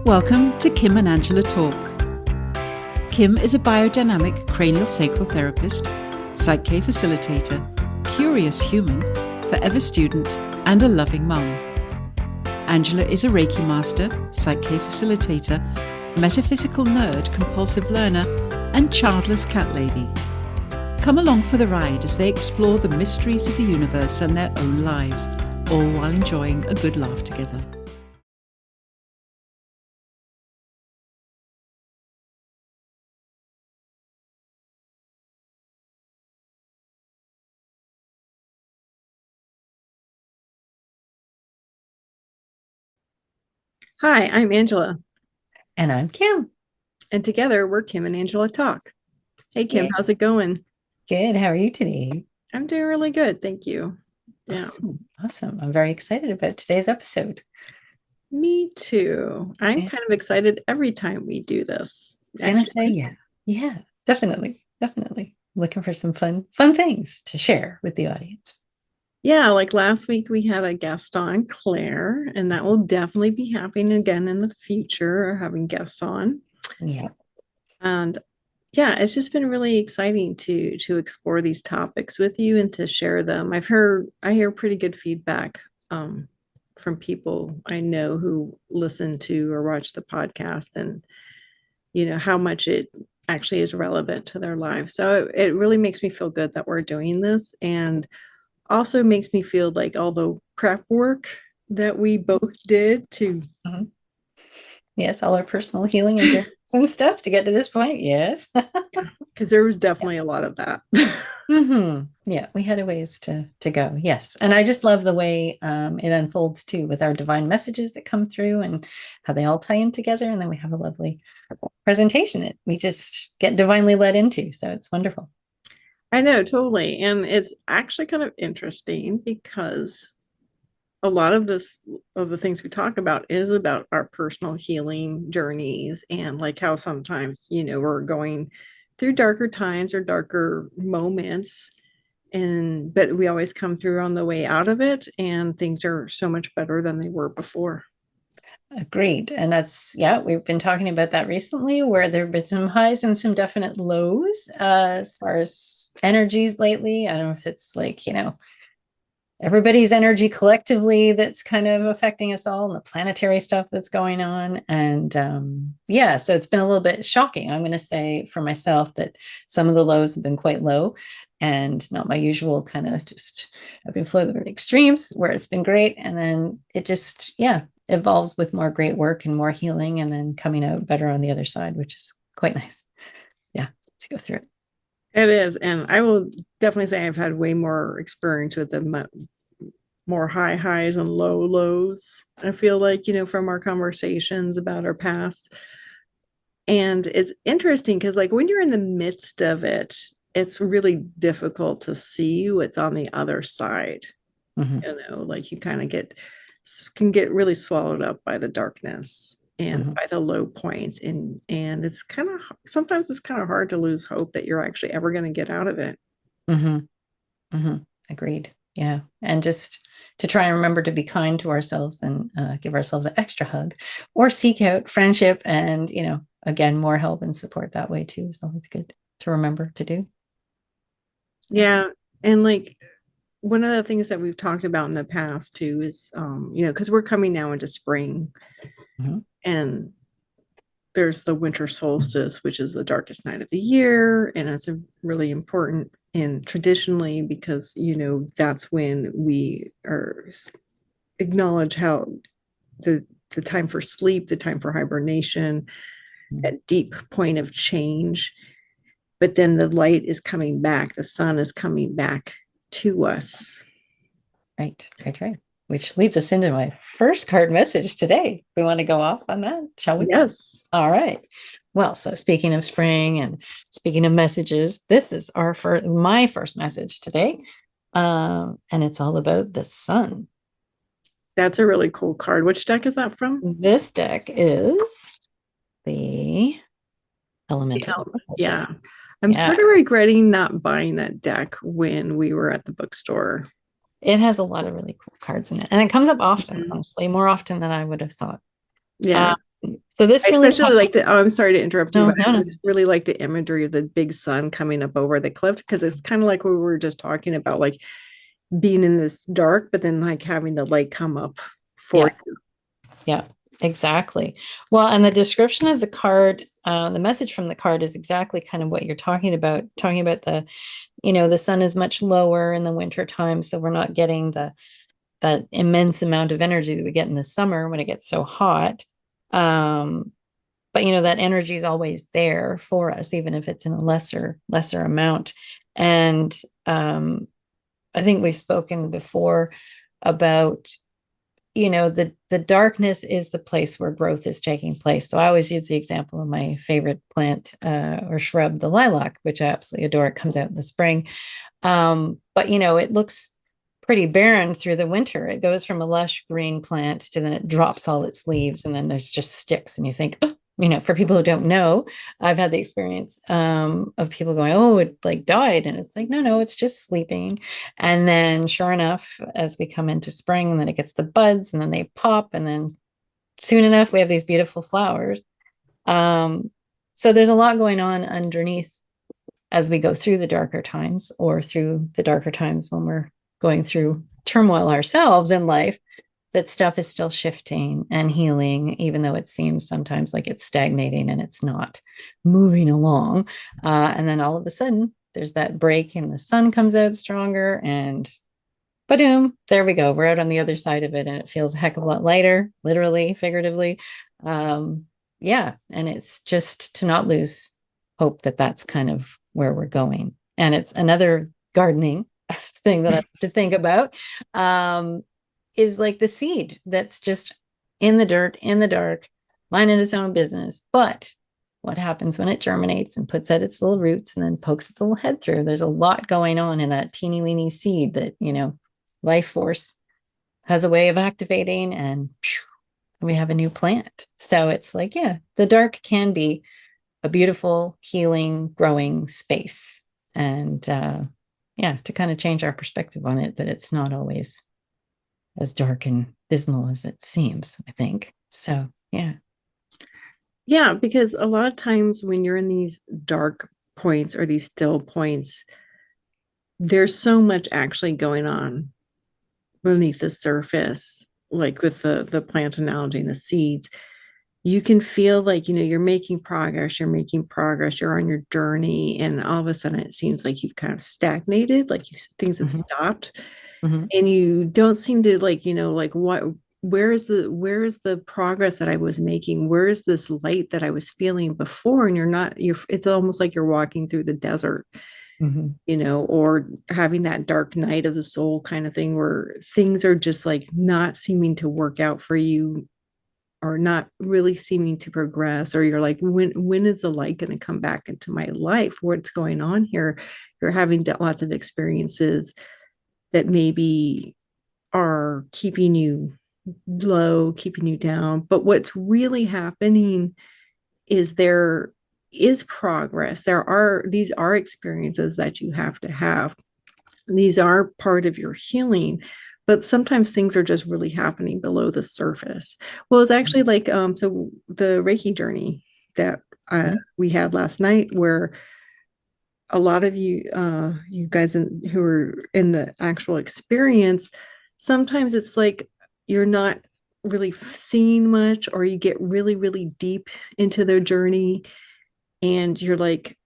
Welcome to Kim and Angela Talk. Kim is a biodynamic craniosacral therapist, PSYCH-K facilitator, curious human, forever student, and a loving mum. Angela is a Reiki master, PSYCH-K facilitator, metaphysical nerd, compulsive learner, and childless cat lady. Come along for the ride as they explore the mysteries of the universe and their own lives, all while enjoying a good laugh together. Hi, I'm Angela. And I'm Kim. And together we're Kim and Angela Talk. Hey, Kim, Yeah. how's it going? Good. How are you today? I'm doing really good. Thank you. Yeah. Awesome. I'm very excited about today's episode. Me too. I'm Yeah. kind of excited every time we do this. Gonna say, yeah, definitely. Looking for some fun things to share with the audience. Yeah, like last week we had a guest on, Claire, and that will definitely be happening again in the future, having guests on. Yeah. And yeah, it's just been really exciting to explore these topics with you and to share them. I hear pretty good feedback from people I know who listen to or watch the podcast, and how much it actually is relevant to their lives. So it really makes me feel good that we're doing this, and also makes me feel like all the prep work that we both did to Mhm. Yes, all our personal healing and journeys and stuff to get to this point. Yes. because there was definitely a lot of that. Yeah, we had a ways to go. Yes. And I just love the way it unfolds too, with our divine messages that come through and how they all tie in together. And then we have a lovely presentation that we just get divinely led into. So it's wonderful. I know, totally. And it's actually kind of interesting because a lot of the things we talk about is about our personal healing journeys, and like how sometimes, we're going through darker times or darker moments, but we always come through on the way out of it, and things are so much better than they were before. Agreed. And yeah, we've been talking about that recently, where there have been some highs and some definite lows as far as energies lately. I don't know if it's like, everybody's energy collectively that's kind of affecting us all, and the planetary stuff that's going on. And yeah, so it's been a little bit shocking. I'm going to say for myself that some of the lows have been quite low and not my usual kind of just I've been floating at extremes where it's been great. And then it just, evolves with more great work and more healing, and then coming out better on the other side, which is quite nice. Yeah, let's go through it. It is, and I will definitely say I've had way more experience with the more high highs and low lows. I feel like, from our conversations about our past. And it's interesting because, like, when you're in the midst of it, it's really difficult to see what's on the other side. Like you kind of can get really swallowed up by the darkness and by the low points. And it's kind of sometimes it's kind of hard to lose hope that you're actually ever going to get out of it. Agreed. Yeah. And just to try and remember to be kind to ourselves and give ourselves an extra hug, or seek out friendship and, again, more help and support that way too is always good to remember to do. Yeah. And like one of the things that we've talked about in the past too is, because we're coming now into spring, and there's the winter solstice, which is the darkest night of the year. And it's a really important, and traditionally, because, that's when we are acknowledge how the time for sleep, the time for hibernation, that deep point of change. But then the light is coming back, the sun is coming back to us. Right. Which leads us into my first card message today. We want to go off on that, shall we? Yes. All right. Well, so speaking of spring and speaking of messages, this is my first message today. And it's all about the sun. That's a really cool card. Which deck is that from? This deck is the Elemental. Yeah. I'm sort of regretting not buying that deck when we were at the bookstore. It has a lot of really cool cards in it. And it comes up often, honestly, more often than I would have thought. Yeah. So this I really, especially like the, oh, I'm sorry to interrupt you, no, but no, I no. just really like the imagery of the big sun coming up over the cliff, because it's kind of like what we were just talking about, like being in this dark, but then like having the light come up for Yeah. you. Yeah, exactly. Well, and the description of the card, the message from the card is exactly kind of what you're talking about the, the sun is much lower in the winter time. So we're not getting that immense amount of energy that we get in the summer when it gets so hot. But that energy is always there for us, even if it's in a lesser amount. And I think we've spoken before about the darkness is the place where growth is taking place. So I always use the example of my favorite plant or shrub, the lilac, which I absolutely adore. It comes out in the spring. But it looks pretty barren through the winter. It goes from a lush green plant to then it drops all its leaves and then there's just sticks. And you think, oh, for people who don't know, I've had the experience of people going, oh, it like died. And it's like, no, it's just sleeping. And then sure enough, as we come into spring, and then it gets the buds and then they pop. And then soon enough, we have these beautiful flowers. So there's a lot going on underneath as we go through the darker times, or through the darker times when we're going through turmoil ourselves in life, that stuff is still shifting and healing, even though it seems sometimes like it's stagnating and it's not moving along. And then all of a sudden, there's that break and the sun comes out stronger and boom, there we go. We're out on the other side of it and it feels a heck of a lot lighter, literally, figuratively. Yeah. And it's just to not lose hope that that's kind of where we're going. And it's another gardening thing that I have to think about. Is like the seed that's just in the dirt, in the dark, minding its own business. But what happens when it germinates and puts out its little roots and then pokes its little head through? There's a lot going on in that teeny weeny seed that, life force has a way of activating, and we have a new plant. So it's like, yeah, the dark can be a beautiful, healing, growing space. And yeah, to kind of change our perspective on it, that it's not always as dark and dismal as it seems, I think. So, yeah. Yeah, because a lot of times when you're in these dark points or these still points, there's so much actually going on beneath the surface, like with the plant analogy and the seeds. You can feel like, you're making progress, you're on your journey, and all of a sudden it seems like you've kind of stagnated, like things have stopped. And you don't seem to like where is the progress that I was making? Where is this light that I was feeling before? And it's almost like you're walking through the desert, or having that dark night of the soul kind of thing, where things are just like not seeming to work out for you, or not really seeming to progress, or you're like, when is the light going to come back into my life? What's going on here? You're having lots of experiences that maybe are keeping you low, keeping you down. But what's really happening is there is progress. These are experiences that you have to have. These are part of your healing, but sometimes things are just really happening below the surface. Well, it's actually like so the Reiki journey that we had last night, where a lot of you guys who are in the actual experience, sometimes it's like you're not really seeing much, or you get really, really deep into their journey and you're like,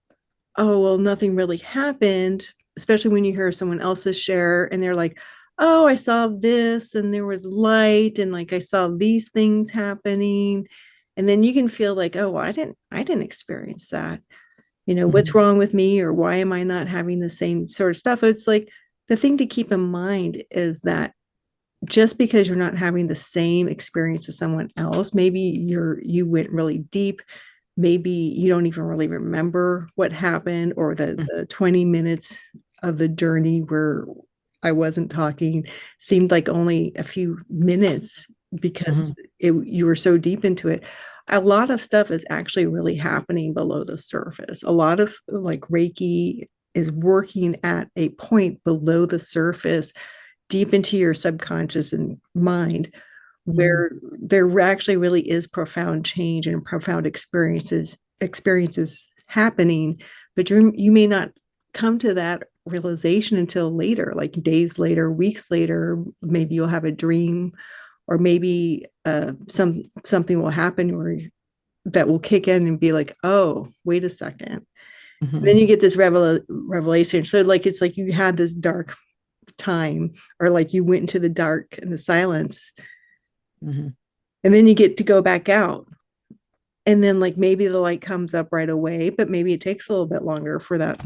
oh, well, nothing really happened, especially when you hear someone else's share and they're like, oh, I saw this and there was light and like I saw these things happening. And then you can feel like, oh, well, I didn't experience that. What's wrong with me, or why am I not having the same sort of stuff? It's like, the thing to keep in mind is that just because you're not having the same experience as someone else, maybe you went really deep, maybe you don't even really remember what happened, or the 20 minutes of the journey where I wasn't talking seemed like only a few minutes because you were so deep into it. A lot of stuff is actually really happening below the surface. A lot of like Reiki is working at a point below the surface, deep into your subconscious and mind, where there actually really is profound change and profound experiences happening, but you may not come to that realization until later, like days later, weeks later. Maybe you'll have a dream, or maybe something will happen or that will kick in and be like, oh, wait a second. Then you get this revelation. So like, it's like you had this dark time, or like you went into the dark and the silence, and then you get to go back out. And then like maybe the light comes up right away, but maybe it takes a little bit longer for that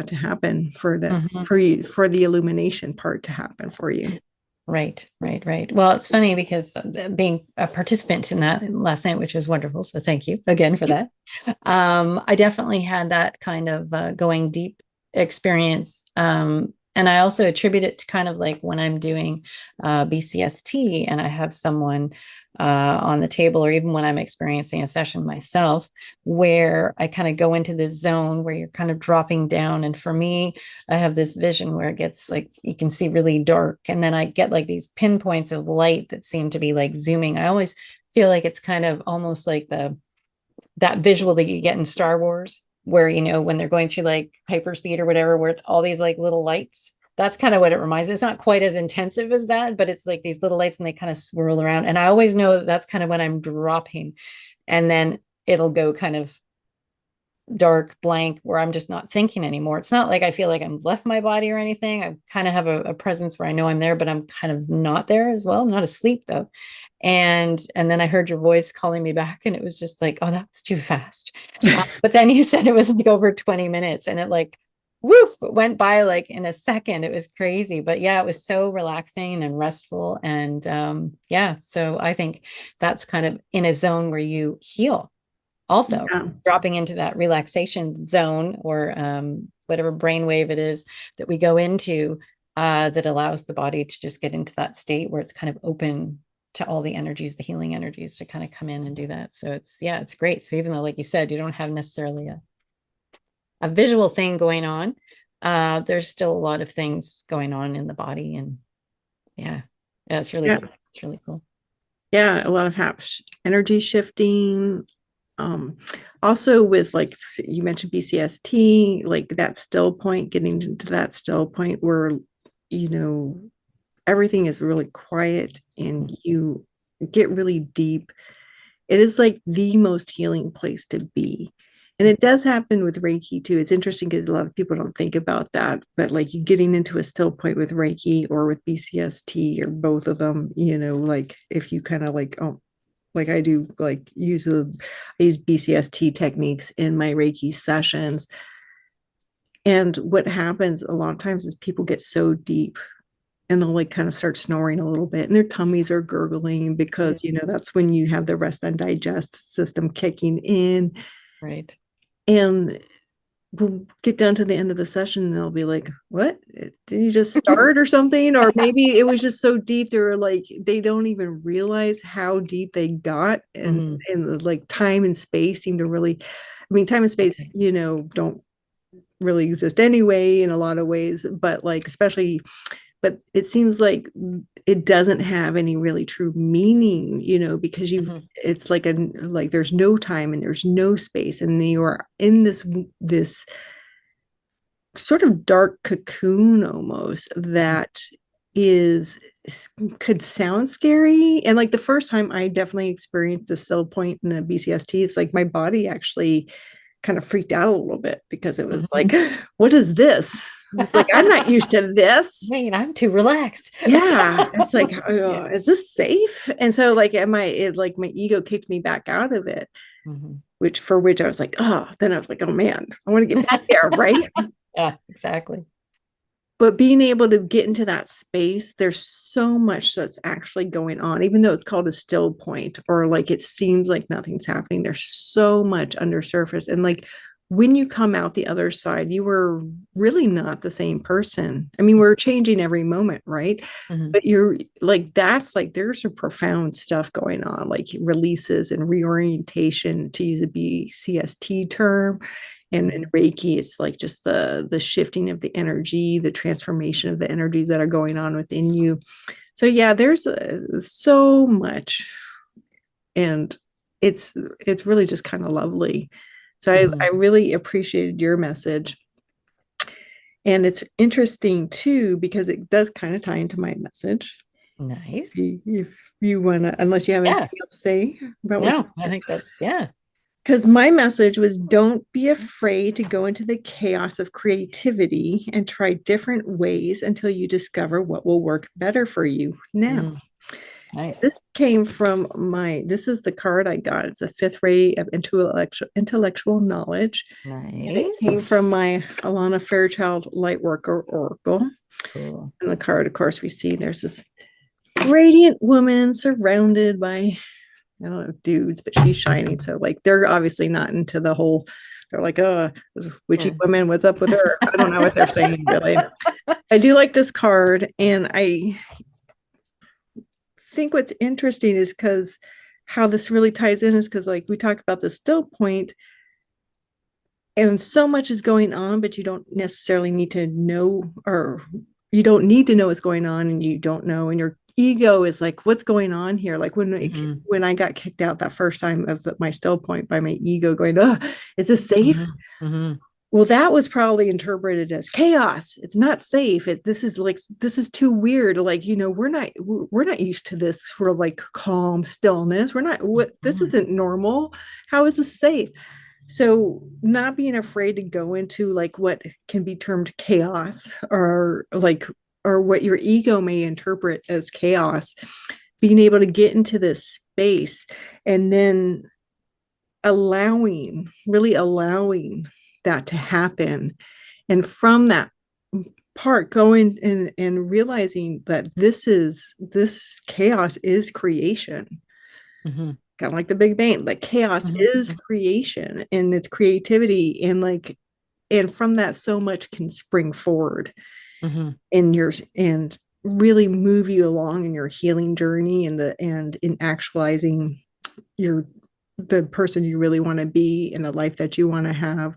to happen, for the illumination part to happen for you. Right. Well, it's funny because being a participant in that last night, which was wonderful. So thank you again for that. I definitely had that kind of going deep experience. And I also attribute it to kind of like when I'm doing BCST and I have someone on the table, or even when I'm experiencing a session myself, where I kind of go into this zone where you're kind of dropping down. And for me, I have this vision where it gets like, you can see really dark. And then I get like these pinpoints of light that seem to be like zooming. I always feel like it's kind of almost like that visual that you get in Star Wars, where, you know, when they're going through like hyperspeed or whatever, where it's all these like little lights. That's kind of what it reminds me. It's not quite as intensive as that, but it's like these little lights and they kind of swirl around. And I always know that that's kind of when I'm dropping, and then it'll go kind of dark blank where I'm just not thinking anymore. It's not like I feel like I'm left my body or anything. I kind of have a presence where I know I'm there, but I'm kind of not there as well. I'm not asleep though. And then I heard your voice calling me back, and it was just like, oh, that was too fast. But then you said it was like over 20 minutes, and it like, woof, it went by like in a second. It was crazy. But yeah, it was so relaxing and restful. And yeah, so I think that's kind of in a zone where you heal. Also, dropping into that relaxation zone, or whatever brainwave it is that we go into, that allows the body to just get into that state where it's kind of open to all the energies, the healing energies, to kind of come in and do that. So it's great. So even though, like you said, you don't have necessarily a visual thing going on, there's still a lot of things going on in the body. And yeah, it's really cool. It's really cool. Yeah, a lot of energy shifting. Also with, like you mentioned, BCST, like that still point, getting into that still point where, you know, everything is really quiet and you get really deep. It is like the most healing place to be. And it does happen with Reiki too. It's interesting because a lot of people don't think about that, but like you getting into a still point with Reiki or with BCST or both of them, you know, like if you kind of like, like I do, like I use BCST techniques in my Reiki sessions. And what happens a lot of times is people get so deep and they'll like kind of start snoring a little bit and their tummies are gurgling because, you know, that's when you have the rest and digest system kicking in. Right. And we'll get down to the end of the session and they'll be like, what? Did you just start or something? Or maybe it was just so deep. They were like, they don't even realize how deep they got. And like time and space seem to really, I mean, time and space, you know, don't really exist anyway in a lot of ways, but like, especially, but it seems like it doesn't have any really true meaning, you know, because it's like like there's no time and there's no space, and you are in this sort of dark cocoon almost that could sound scary. And like the first time I definitely experienced the still point in a BCST, it's like my body actually kind of freaked out a little bit because it was like, what is this? Like, I'm not used to this. Wait, I'm too relaxed. Yeah. It's like, is this safe? And so like, my ego kicked me back out of it, which I was like, then I was like, oh man, I want to get back there. Right. Yeah, exactly. But being able to get into that space, there's so much that's actually going on, even though it's called a still point, or like it seems like nothing's happening. There's so much under surface. And like when you come out the other side, you were really not the same person. I mean, we're changing every moment, right? But you're like, that's like, there's some profound stuff going on, like releases and reorientation, to use a BCST term. And in Reiki, it's like just the shifting of the energy, the transformation of the energies that are going on within you. So yeah, there's so much, and it's really just kind of lovely. So I really appreciated your message. And it's interesting too, because it does kind of tie into my message. Nice. If you want to, unless you have anything else to say about no, I think that's, because my message was, don't be afraid to go into the chaos of creativity and try different ways until you discover what will work better for you now. Nice. This came from this is the card I got. It's a fifth ray of intellectual knowledge. Nice. And it came from my Alana Fairchild Lightworker Oracle. Cool. And the card, of course, we see there's this radiant woman surrounded by, I don't know, dudes, but she's shining. So like, they're obviously not into the whole, they're like, oh, this witchy woman, what's up with her? I don't know what they're saying, really. I do like this card. And I think what's interesting is because how this really ties in is because like we talked about the still point, and so much is going on, but you don't necessarily need to know, or you don't need to know what's going on, and you don't know, and your ego is like, what's going on here? Like when I got kicked out that first time of my still point by my ego going, oh, is this safe? Well, that was probably interpreted as chaos. It's not safe. This is too weird. Like, we're not used to this sort of like calm stillness. This isn't normal. How is this safe? So not being afraid to go into like what can be termed chaos, or what your ego may interpret as chaos, being able to get into this space and then really allowing that to happen. And from that part, going and realizing that this chaos is creation. Kind of like the Big Bang, like chaos is creation, and it's creativity, and from that so much can spring forward and really move you along in your healing journey, and in actualizing the person you really want to be and the life that you want to have,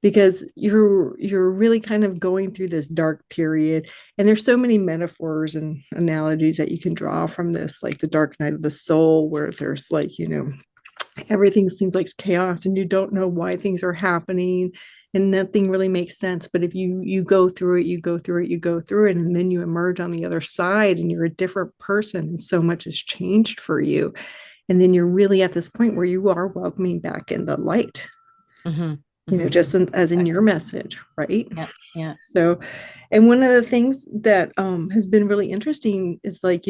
because you're really kind of going through this dark period. And there's so many metaphors and analogies that you can draw from this, like the dark night of the soul, where there's like, everything seems like chaos and you don't know why things are happening and nothing really makes sense. But if you go through it, and then you emerge on the other side and you're a different person, and so much has changed for you. And then you're really at this point where you are welcoming back in the light. Just as in your message, right? Yeah. So, and one of the things that has been really interesting is like,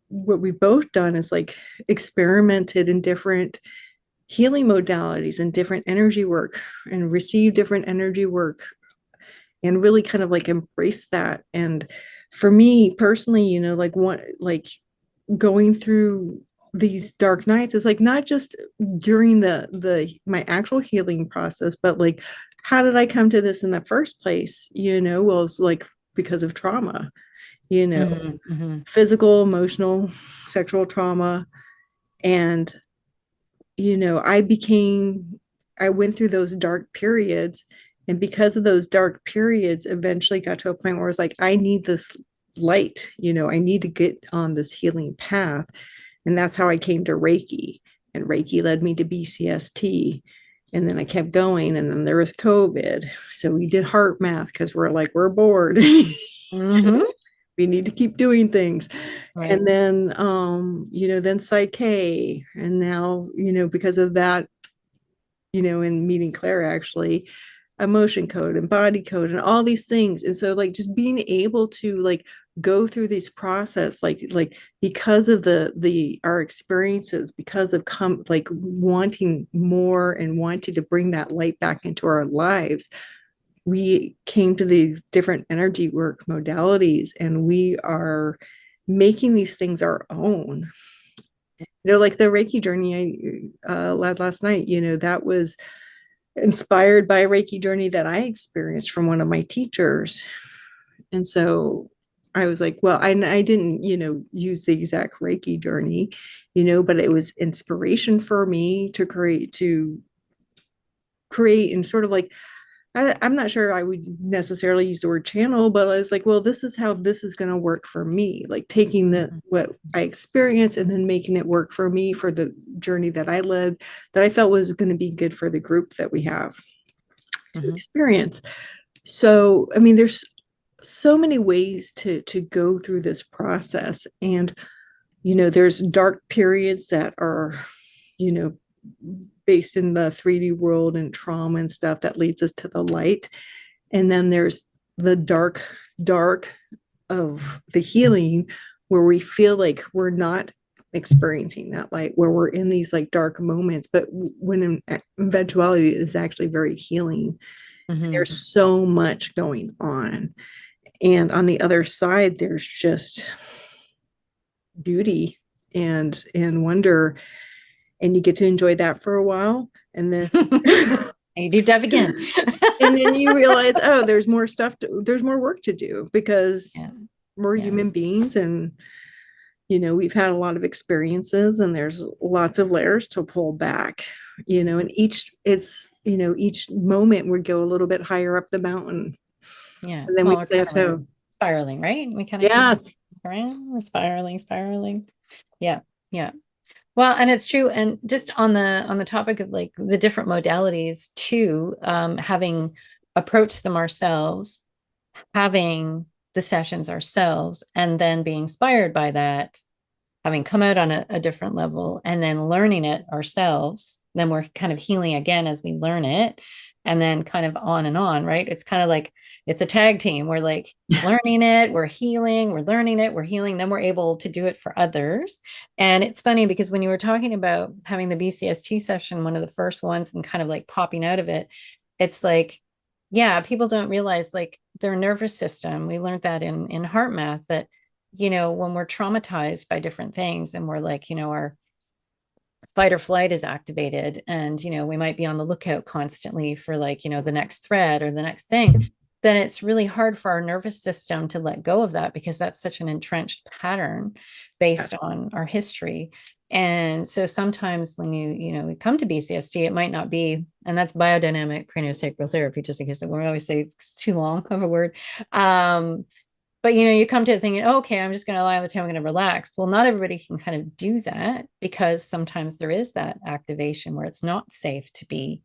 what we've both done is like experimented in different healing modalities and different energy work, and received different energy work, and really kind of like embrace that. And for me personally, like going through these dark nights is like not just during my actual healing process, but like, how did I come to this in the first place? Well, it's like because of trauma, physical, emotional, sexual trauma. And I went through those dark periods, and because of those dark periods, eventually got to a point where I was like, I need this light, I need to get on this healing path. And that's how I came to Reiki, and Reiki led me to BCST. And then I kept going, and then there was COVID. So we did heart math because we're bored. We need to keep doing things. Right. And then, then PSYCH-K. And now, because of that, in meeting Claire, actually, emotion code and body code and all these things. And so like just being able to like go through this process, like because of our experiences, because of wanting more and wanting to bring that light back into our lives, we came to these different energy work modalities, and we are making these things our own. Like the Reiki journey I led last night, that was inspired by a Reiki journey that I experienced from one of my teachers. And so I was like, well, I didn't, use the exact Reiki journey, but it was inspiration for me to create and sort of like, I'm not sure I would necessarily use the word channel, but I was like, well, this is how this is going to work for me. Like taking what I experienced and then making it work for me for the journey that I led, that I felt was going to be good for the group that we have to experience. So, I mean, there's so many ways to go through this process. And, there's dark periods that are, you know, based in the 3D world and trauma and stuff that leads us to the light. And then there's the dark of the healing where we feel like we're not experiencing that light, where we're in these like dark moments, but when in eventuality is actually very healing. There's so much going on. And on the other side, there's just beauty and wonder, and you get to enjoy that for a while, and then you deep dive again. and then you realize, oh, there's more work to do, because we're human beings, and we've had a lot of experiences, and there's lots of layers to pull back, and each moment we go a little bit higher up the mountain. And then we plateau. Spiraling, right? We kind of around, we're spiraling. Yeah. Well, and it's true. And just on the topic of like the different modalities too, having approached them ourselves, having the sessions ourselves, and then being inspired by that, having come out on a different level, and then learning it ourselves, then we're kind of healing again as we learn it, and then kind of on and on, right? It's kind of like it's a tag team. We're like learning it, we're healing, we're learning it, we're healing, then we're able to do it for others. And it's funny because when you were talking about having the BCST session, one of the first ones, and kind of like popping out of it, it's like, yeah, people don't realize like their nervous system. We learned that in heart math, that, when we're traumatized by different things, and we're like, our fight or flight is activated, and we might be on the lookout constantly for like the next threat or the next thing, then it's really hard for our nervous system to let go of that, because that's such an entrenched pattern based on our history. And so sometimes when we come to BCST, it might not be, and that's biodynamic craniosacral therapy, just in case we always say it's too long of a word. But you come to it thinking, oh, okay, I'm just going to lie on the time, I'm going to relax. Well, not everybody can kind of do that, because sometimes there is that activation where it's not safe to be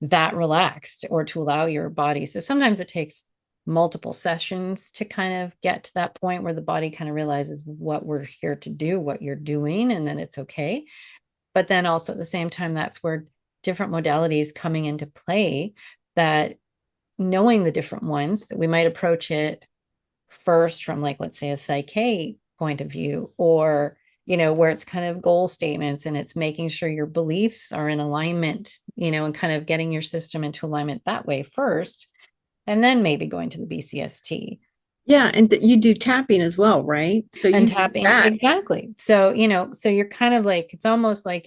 that relaxed or to allow your body. So sometimes it takes multiple sessions to kind of get to that point where the body kind of realizes what we're here to do, what you're doing, and then it's okay. But then also at the same time, that's where different modalities coming into play, that knowing the different ones, that we might approach it first from like, let's say a PSYCH-K point of view, or where it's kind of goal statements, and it's making sure your beliefs are in alignment, and kind of getting your system into alignment that way first, and then maybe going to the BCST. Yeah, and you do tapping as well, right? So you tapping, exactly. So so you're kind of like, it's almost like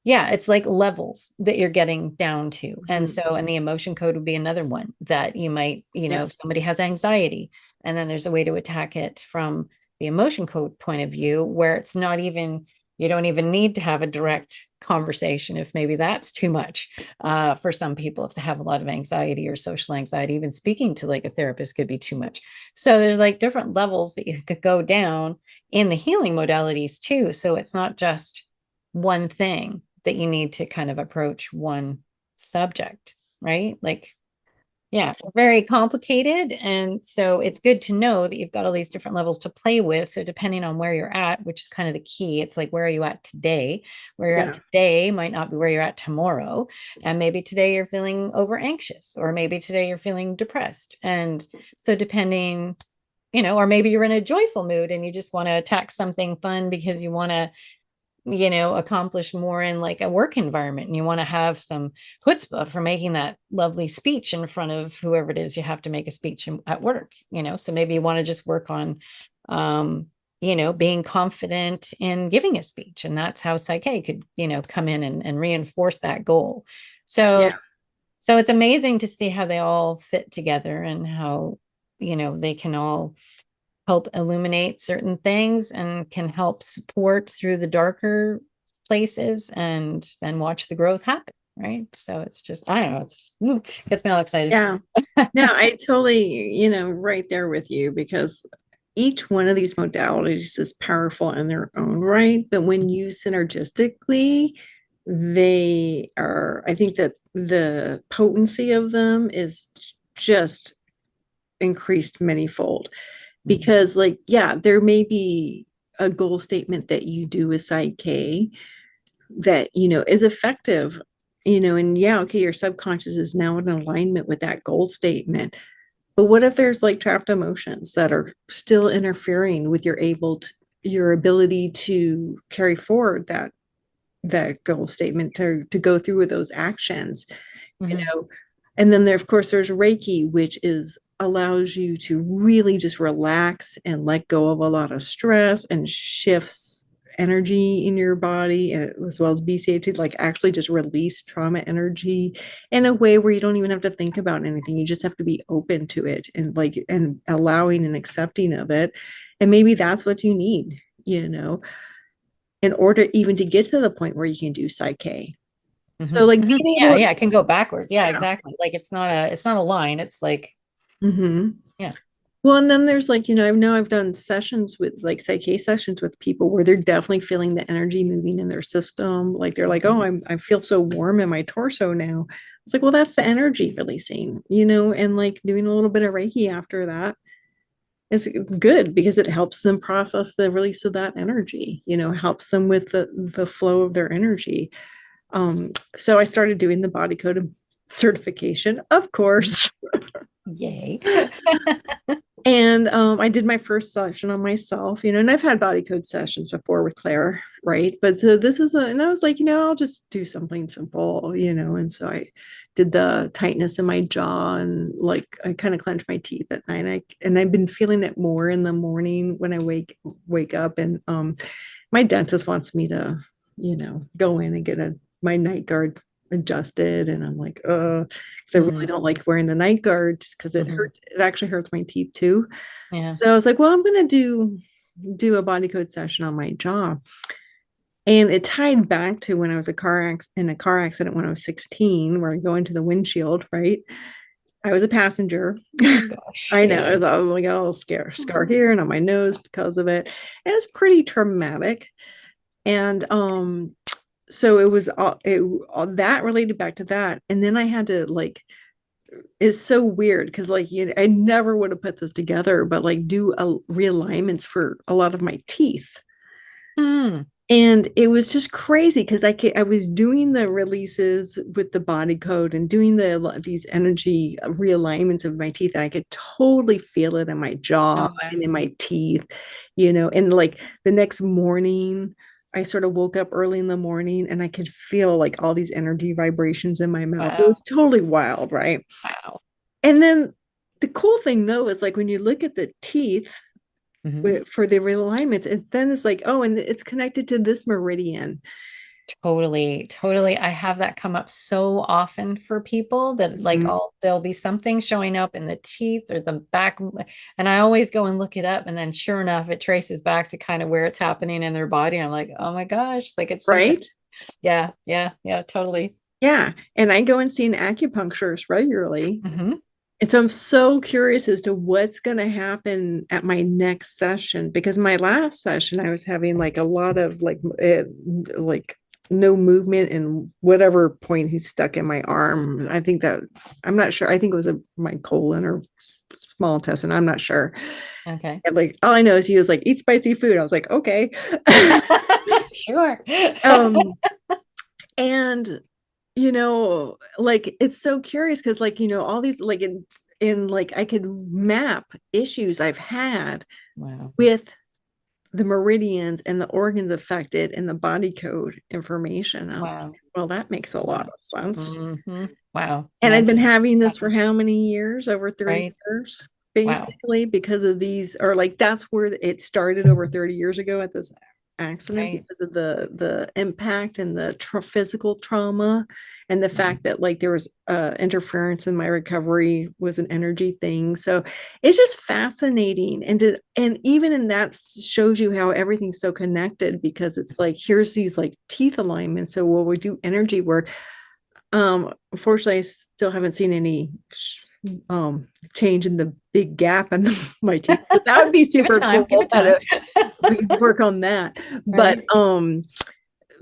it's like levels that you're getting down to. And so, and the emotion code would be another one that you might, if somebody has anxiety, and then there's a way to attack it from the emotion code point of view, where it's not even, you don't even need to have a direct conversation if maybe that's too much for some people. If they have a lot of anxiety or social anxiety, even speaking to like a therapist could be too much. So there's like different levels that you could go down in the healing modalities too. So it's not just one thing that you need to kind of approach one subject, right? Like, very complicated. And so it's good to know that you've got all these different levels to play with. So depending on where you're at, which is kind of the key, it's like, where are you at today? Where you're at today might not be where you're at tomorrow. And maybe today you're feeling over anxious, or maybe today you're feeling depressed. And so depending, or maybe you're in a joyful mood and you just want to attack something fun because you want to accomplish more in like a work environment, and you want to have some chutzpah for making that lovely speech in front of whoever it is you have to make a speech at work, so maybe you want to just work on being confident in giving a speech, and that's how PSYCH-K could come in and reinforce that goal. So it's amazing to see how they all fit together, and how they can all help illuminate certain things and can help support through the darker places, and then watch the growth happen. Right. So it's just, I don't know, gets me all excited. Yeah. No, I totally, right there with you, because each one of these modalities is powerful in their own right. But when used synergistically, I think that the potency of them is just increased manyfold. Because, like, yeah, there may be a goal statement that you do with PSYCH-K that, is effective, and yeah, okay, your subconscious is now in alignment with that goal statement. But what if there's like trapped emotions that are still interfering with your ability to carry forward that goal statement, to go through with those actions, and then of course there's Reiki, which allows you to really just relax and let go of a lot of stress, and shifts energy in your body, and as well as BCA, like actually just release trauma energy in a way where you don't even have to think about anything. You just have to be open to it, and allowing and accepting of it. And maybe that's what you need, in order even to get to the point where you can do PSYCH-K. So like being able it can go backwards. Yeah, exactly. Like it's not a line. It's like, yeah. Well, and then there's like, I've done sessions with like PSYCH-K sessions with people where they're definitely feeling the energy moving in their system. Like they're like, oh, I feel so warm in my torso now. It's like, well, that's the energy releasing, and like doing a little bit of Reiki after that is good, because it helps them process the release of that energy, helps them with the flow of their energy. So I started doing the body code certification, of course. Yay. And I did my first session on myself, and I've had body code sessions before with Claire, right? But so this is and I was like, I'll just do something simple, and so I did the tightness in my jaw, and like I kind of clenched my teeth at night. And I've been feeling it more in the morning when I wake up, and my dentist wants me to, go in and get my night guard adjusted, and I'm like, because I really don't like wearing the night guard, just because it hurts. It actually hurts my teeth too. So I was like, well, I'm gonna do a body code session on my jaw. And it tied back to when I was in a car accident when I was 16, where I go into the windshield, right? I was a passenger. Oh, gosh. I know. I got a little scar here and on my nose because of it. And it was pretty traumatic. And so it was all that related back to that. And then I had to it's so weird because I never would have put this together, but do realignments for a lot of my teeth. And it was just crazy because I was doing the releases with the body code and doing these energy realignments of my teeth, and I could totally feel it in my jaw and in my teeth, and the next morning I sort of woke up early in the morning and I could feel all these energy vibrations in my mouth. It was totally wild, right? Wow. And then the cool thing though is when you look at the teeth for the realignments, and then it's and it's connected to this meridian. Totally. I have that come up so often for people that there'll be something showing up in the teeth or the back, and I always go and look it up, and then sure enough it traces back to kind of where it's happening in their body. I'm like, oh my gosh, it's right. Yeah, totally. Yeah. And I go and see an acupuncturist regularly. And so I'm so curious as to what's going to happen at my next session, because my last session I was having a lot of no movement, and whatever point he stuck in my arm. I think that, I'm not sure. I think it was my colon or small intestine. I'm not sure. Okay. And all I know is he was eat spicy food. I was like, okay. Sure. And it's so curious because all these I could map issues I've had with the meridians and the organs affected and the body code information. I was like, well, that makes a lot of sense. Wow. And I've been having this for how many years? Over 30 years, basically, because of these, or that's where it started over 30 years ago at this accident, because of the impact and the physical trauma, and the fact that there was interference in my recovery was an energy thing. So it's just fascinating, and even in that shows you how everything's so connected, because it's here's these teeth alignments. So when we do energy work, Unfortunately, I still haven't seen any change in the big gap in my teeth. So that would be super time, cool time. we work on that. Right.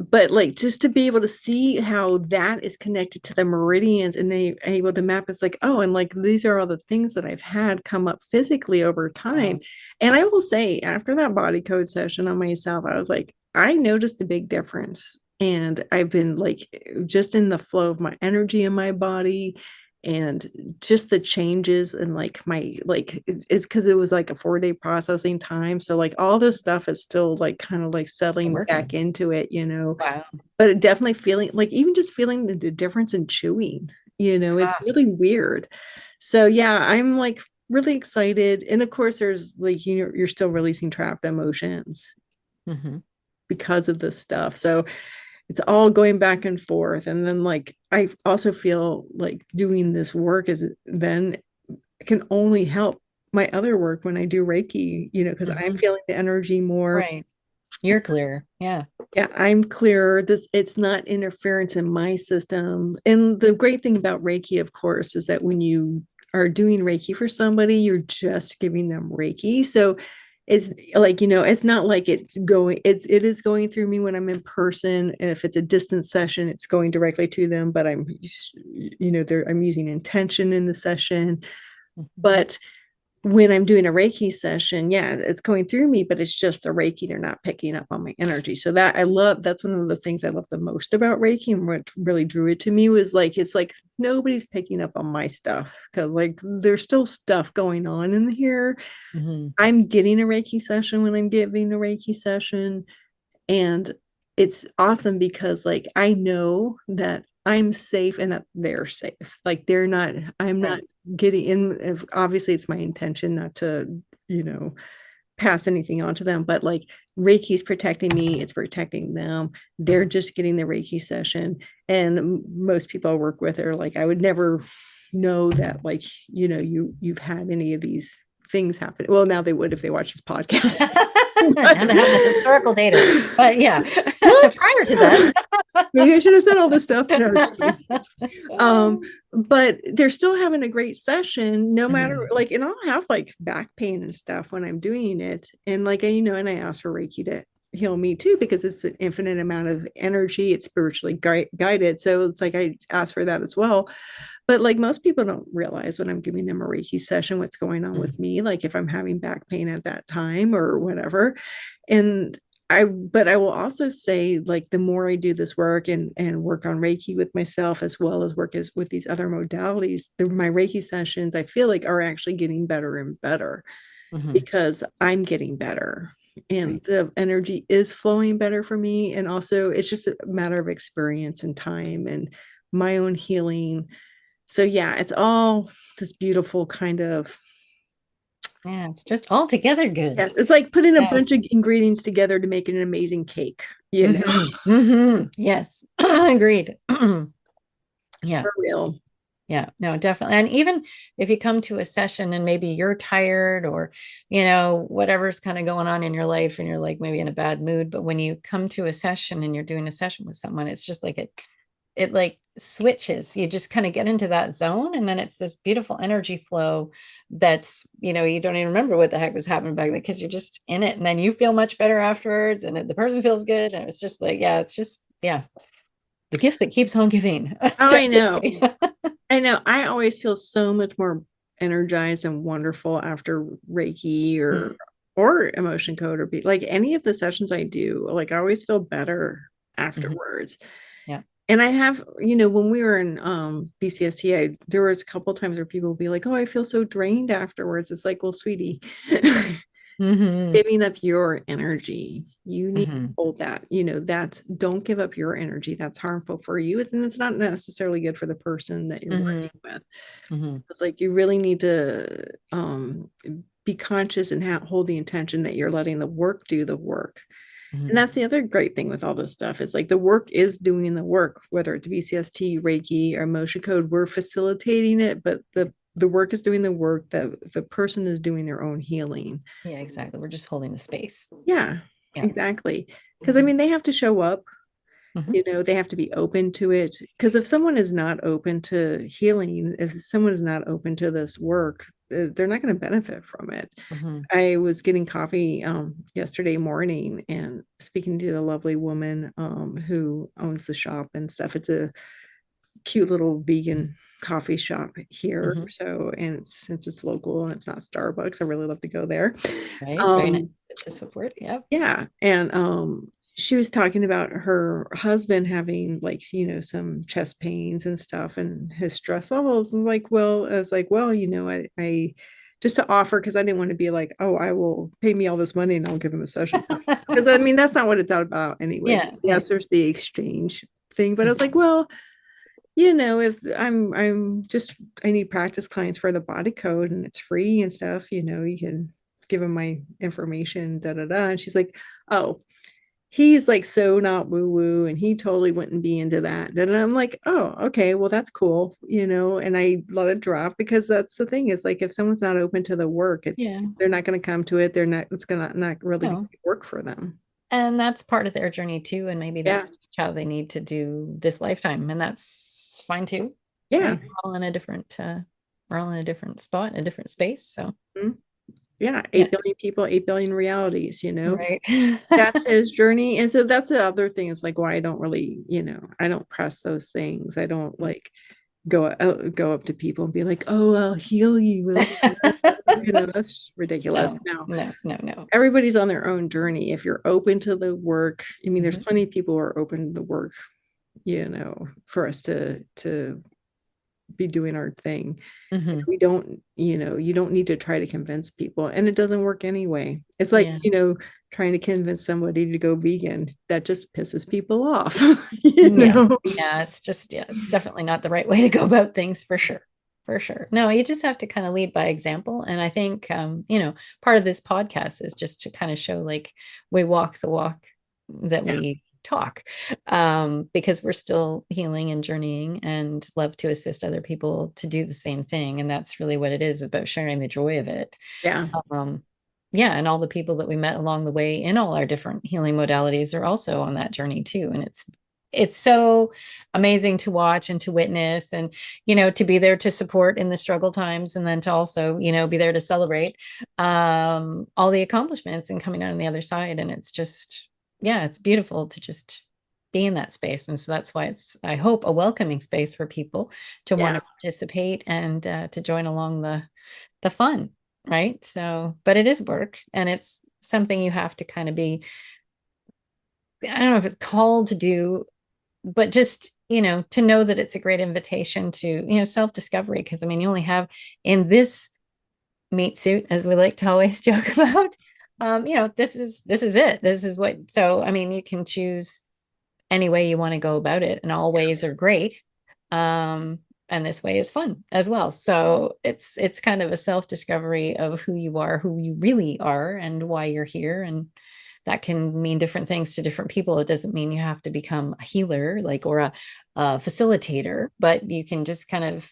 But like just to be able to see how that is connected to the meridians and they able to map, it's like, oh, and like these are all the things that I've had come up physically over time. Wow. And I will say, after that body code session on myself, I was like, I noticed a big difference. And I've been like just in the flow of my energy in my body and just the changes and like my like it's because it was like a 4-day processing time, so like all this stuff is still like kind of like settling back into it, you know. Wow. But it definitely feeling like even just feeling the difference in chewing, you know, it's really weird. So yeah, I'm like really excited. And of course there's like, you know, you're still releasing trapped emotions because of this stuff, so it's all going back and forth. And then like I also feel like doing this work is then can only help my other work when I do Reiki, you know, because I'm feeling the energy more. Right. You're clear. Yeah. Yeah, I'm clearer. It's not interference in my system. And the great thing about Reiki, of course, is that when you are doing Reiki for somebody, you're just giving them Reiki. So it's like, you know, it's not like it is going through me when I'm in person. And if it's a distance session, it's going directly to them, but I'm, you know, I'm using intention in the session. But when I'm doing a Reiki session, yeah, it's going through me, but it's just the Reiki. They're not picking up on my energy. So that that's one of the things I love the most about Reiki, and what really drew it to me was like, it's like nobody's picking up on my stuff because like there's still stuff going on in here. I'm getting a Reiki session when I'm giving a Reiki session. And it's awesome because like I know that I'm safe and that they're safe. Like they're not, I'm not getting in. Obviously, it's my intention not to, you know, pass anything on to them, but like Reiki's protecting me, it's protecting them. They're just getting the Reiki session. And most people I work with are like, I would never know that, like, you know, you've had any of these things happen. Well, now they would if they watch this podcast. And I have the historical data. But yeah, prior to that. Maybe I should have said all this stuff. No, but they're still having a great session, no matter like, and I'll have like back pain and stuff when I'm doing it. And like, you know, and I ask for Reiki to heal me too, because it's an infinite amount of energy. It's spiritually guided. So it's like, I ask for that as well. But like most people don't realize when I'm giving them a Reiki session, what's going on with me, like if I'm having back pain at that time or whatever. And but I will also say, like, the more I do this work and work on Reiki with myself, as well as work with these other modalities, my Reiki sessions, I feel like are actually getting better and better because I'm getting better and the energy is flowing better for me. And also it's just a matter of experience and time and my own healing. So yeah, it's all this beautiful kind of, yeah, it's just all together good. yes, it's like putting a bunch of ingredients together to make an amazing cake, you know. Yes. Agreed. Yeah, for real. Yeah, no, definitely. And even if you come to a session and maybe you're tired or, you know, whatever's kind of going on in your life and you're like maybe in a bad mood, but when you come to a session and you're doing a session with someone, it's just like it like switches. You just kind of get into that zone, and then it's this beautiful energy flow that's, you know, you don't even remember what the heck was happening back then because you're just in it, and then you feel much better afterwards, and the person feels good, and it's just like, yeah, it's just, yeah, the gift that keeps on giving. Oh, I know. I know. I always feel so much more energized and wonderful after Reiki or emotion code or like any of the sessions I do. Like I always feel better afterwards. Yeah. And I have, you know, when we were in BCST, there was a couple times where people would be like, "Oh, I feel so drained afterwards." It's like, well, sweetie, giving up your energy, you need to hold that. You know, don't give up your energy. That's harmful for you. And it's not necessarily good for the person that you're working with. It's like you really need to be conscious and hold the intention that you're letting the work do the work. And that's the other great thing with all this stuff is like the work is doing the work, whether it's VCST, Reiki, or emotion code, we're facilitating it, but the work is doing the work, that the person is doing their own healing. Yeah, exactly. We're just holding the space. Yeah. Exactly. Because I mean, they have to show up You know, they have to be open to it. Because if someone is not open to healing, if someone is not open to this work, they're not going to benefit from it. I was getting coffee yesterday morning and speaking to the lovely woman who owns the shop and stuff. It's a cute little vegan coffee shop here. So, and since it's local and it's not Starbucks, I really love to go there. Right. Very nice to support. Yep. Yeah. And she was talking about her husband having like, you know, some chest pains and stuff and his stress levels. And like, well, I was like, well, you know, I just to offer, because I didn't want to be like, oh, I will pay me all this money and I'll give him a session. Because I mean, that's not what it's all about anyway. Yeah. Yes, there's the exchange thing, but I was like, well, you know, if I'm just, I need practice clients for the body code and it's free and stuff, you know, you can give them my information, da da da. And she's like, oh, he's like so not woo woo and he totally wouldn't be into that. And I'm like, oh, okay, well, that's cool, you know, and I let it drop because that's the thing is like if someone's not open to the work, it's they're not going to come to it. They're not, it's gonna not really work for them. And that's part of their journey too. And maybe that's how they need to do this lifetime. And that's fine too. Yeah. Right? We're all in a different spot, a different space. So yeah, 8 billion people, 8 billion realities, you know, right. That's his journey. And so that's the other thing is like why I don't really, you know, I don't press those things. I don't like go up to people and be like, oh, I'll heal you. You know, that's ridiculous. No. Everybody's on their own journey. If you're open to the work, I mean, there's plenty of people who are open to the work, you know, for us to be doing our thing. We don't, you know, you don't need to try to convince people and it doesn't work anyway. It's like, you know, trying to convince somebody to go vegan, that just pisses people off. You know? It's just, it's definitely not the right way to go about things for sure. No, you just have to kind of lead by example. And I think, you know, part of this podcast is just to kind of show like we walk the walk that we talk, because we're still healing and journeying and love to assist other people to do the same thing. And that's really what it is about, sharing the joy of it. And all the people that we met along the way in all our different healing modalities are also on that journey too. And it's so amazing to watch and to witness and, you know, to be there to support in the struggle times and then to also, you know, be there to celebrate all the accomplishments and coming out on the other side. And it's just, it's beautiful to just be in that space. And so that's why it's, I hope, a welcoming space for people to want to participate and to join along the fun, right? So, but it is work and it's something you have to kind of be, I don't know if it's called to do, but just, you know, to know that it's a great invitation to, you know, self-discovery. Because I mean, you only have in this meat suit, as we like to always joke about, you know, this is it. This is what, so, I mean, you can choose any way you want to go about it and all ways are great. And this way is fun as well. So it's kind of a self-discovery of who you are, who you really are and why you're here. And that can mean different things to different people. It doesn't mean you have to become a healer, like, or a facilitator, but you can just kind of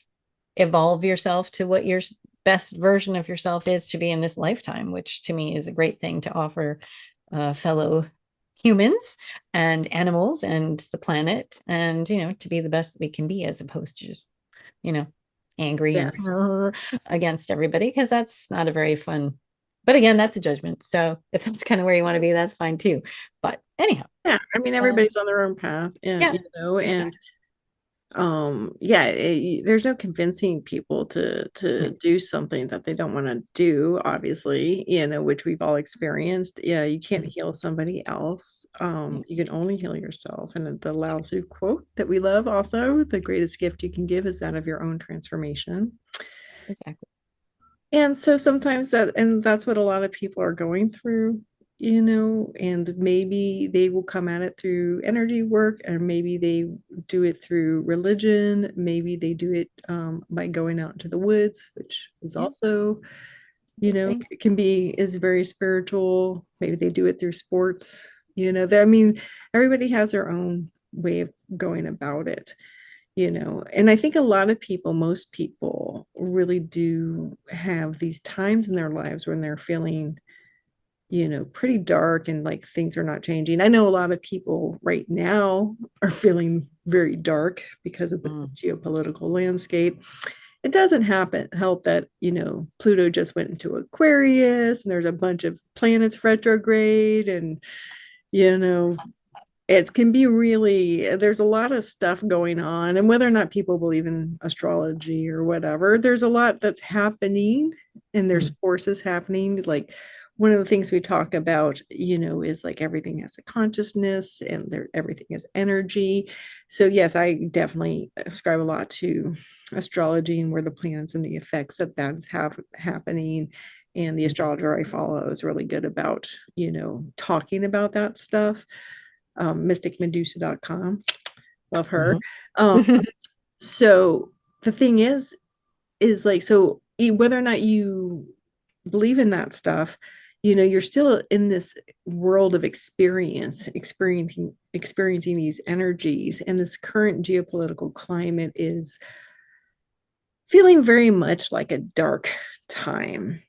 evolve yourself to what your best version of yourself is to be in this lifetime, which to me is a great thing to offer fellow humans and animals and the planet, and, you know, to be the best that we can be, as opposed to just, you know, angry and against everybody, because that's not a very fun. But again, that's a judgment. So if that's kind of where you want to be, that's fine too. But anyhow. Yeah. I mean, everybody's on their own path and, you know, and there's no convincing people to do something that they don't want to do, obviously, you know, which we've all experienced. You can't heal somebody else. You can only heal yourself. And the Lao Tzu quote that we love also, the greatest gift you can give is that of your own transformation. Exactly. And so sometimes that's what a lot of people are going through, you know, and maybe they will come at it through energy work, or maybe they do it through religion. Maybe they do it by going out into the woods, which is also, you know, is very spiritual. Maybe they do it through sports, you know, I mean, everybody has their own way of going about it. You know, and I think a lot of people, most people really do have these times in their lives when they're feeling pretty dark and like things are not changing. I know a lot of people right now are feeling very dark because of the geopolitical landscape. It doesn't help that, Pluto just went into Aquarius and there's a bunch of planets retrograde and, it can be really, there's a lot of stuff going on. And whether or not people believe in astrology or whatever, there's a lot that's happening and there's forces happening. Like one of the things we talk about, is like everything has a consciousness and everything is energy. So yes, I definitely ascribe a lot to astrology and where the planets and the effects that that's happening. And the astrologer I follow is really good about, talking about that stuff. mysticmedusa.com. Love her. So the thing is like, so whether or not you believe in that stuff, you're still in this world of experiencing these energies, and this current geopolitical climate is feeling very much like a dark time.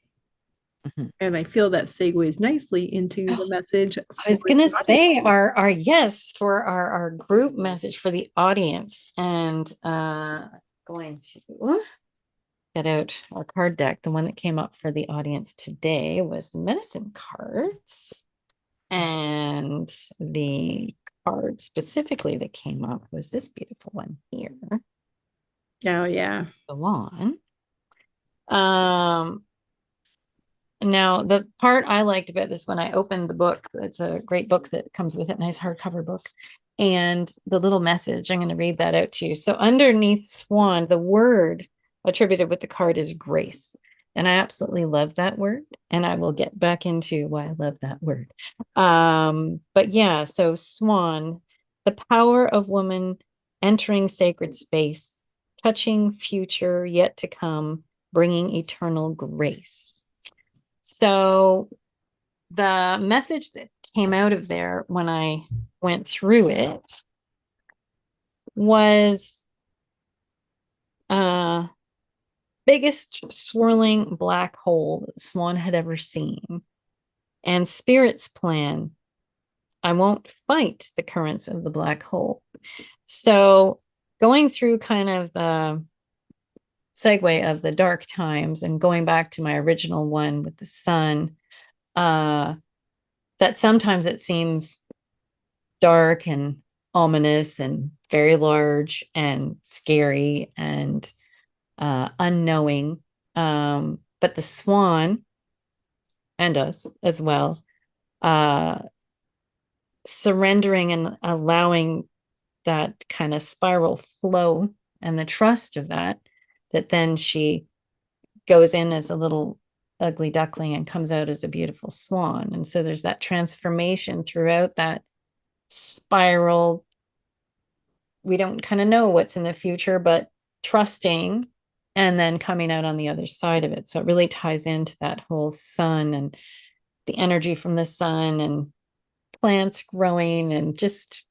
And I feel that segues nicely into the message. I was going to say our yes, for our group message for the audience, and going to get out our card deck. The one that came up for the audience today was the medicine cards, and the card specifically that came up was this beautiful one here. Oh yeah. Go on. Now, the part I liked about this when I opened the book, it's a great book that comes with it, nice hardcover book, and the little message, I'm going to read that out to you. So underneath swan, the word attributed with the card is grace. And I absolutely love that word. And I will get back into why I love that word. But yeah, so swan, the power of woman entering sacred space, touching future yet to come, bringing eternal grace. So the message that came out of there when I went through it was biggest swirling black hole that Swan had ever seen. And Spirit's plan, I won't fight the currents of the black hole. So going through kind of the segue of the dark times and going back to my original one with the sun, that sometimes it seems dark and ominous and very large and scary and unknowing. But the swan and us as well, surrendering and allowing that kind of spiral flow and the trust of that then she goes in as a little ugly duckling and comes out as a beautiful swan. And so there's that transformation throughout that spiral. We don't kind of know what's in the future, but trusting and then coming out on the other side of it. So it really ties into that whole sun and the energy from the sun and plants growing and just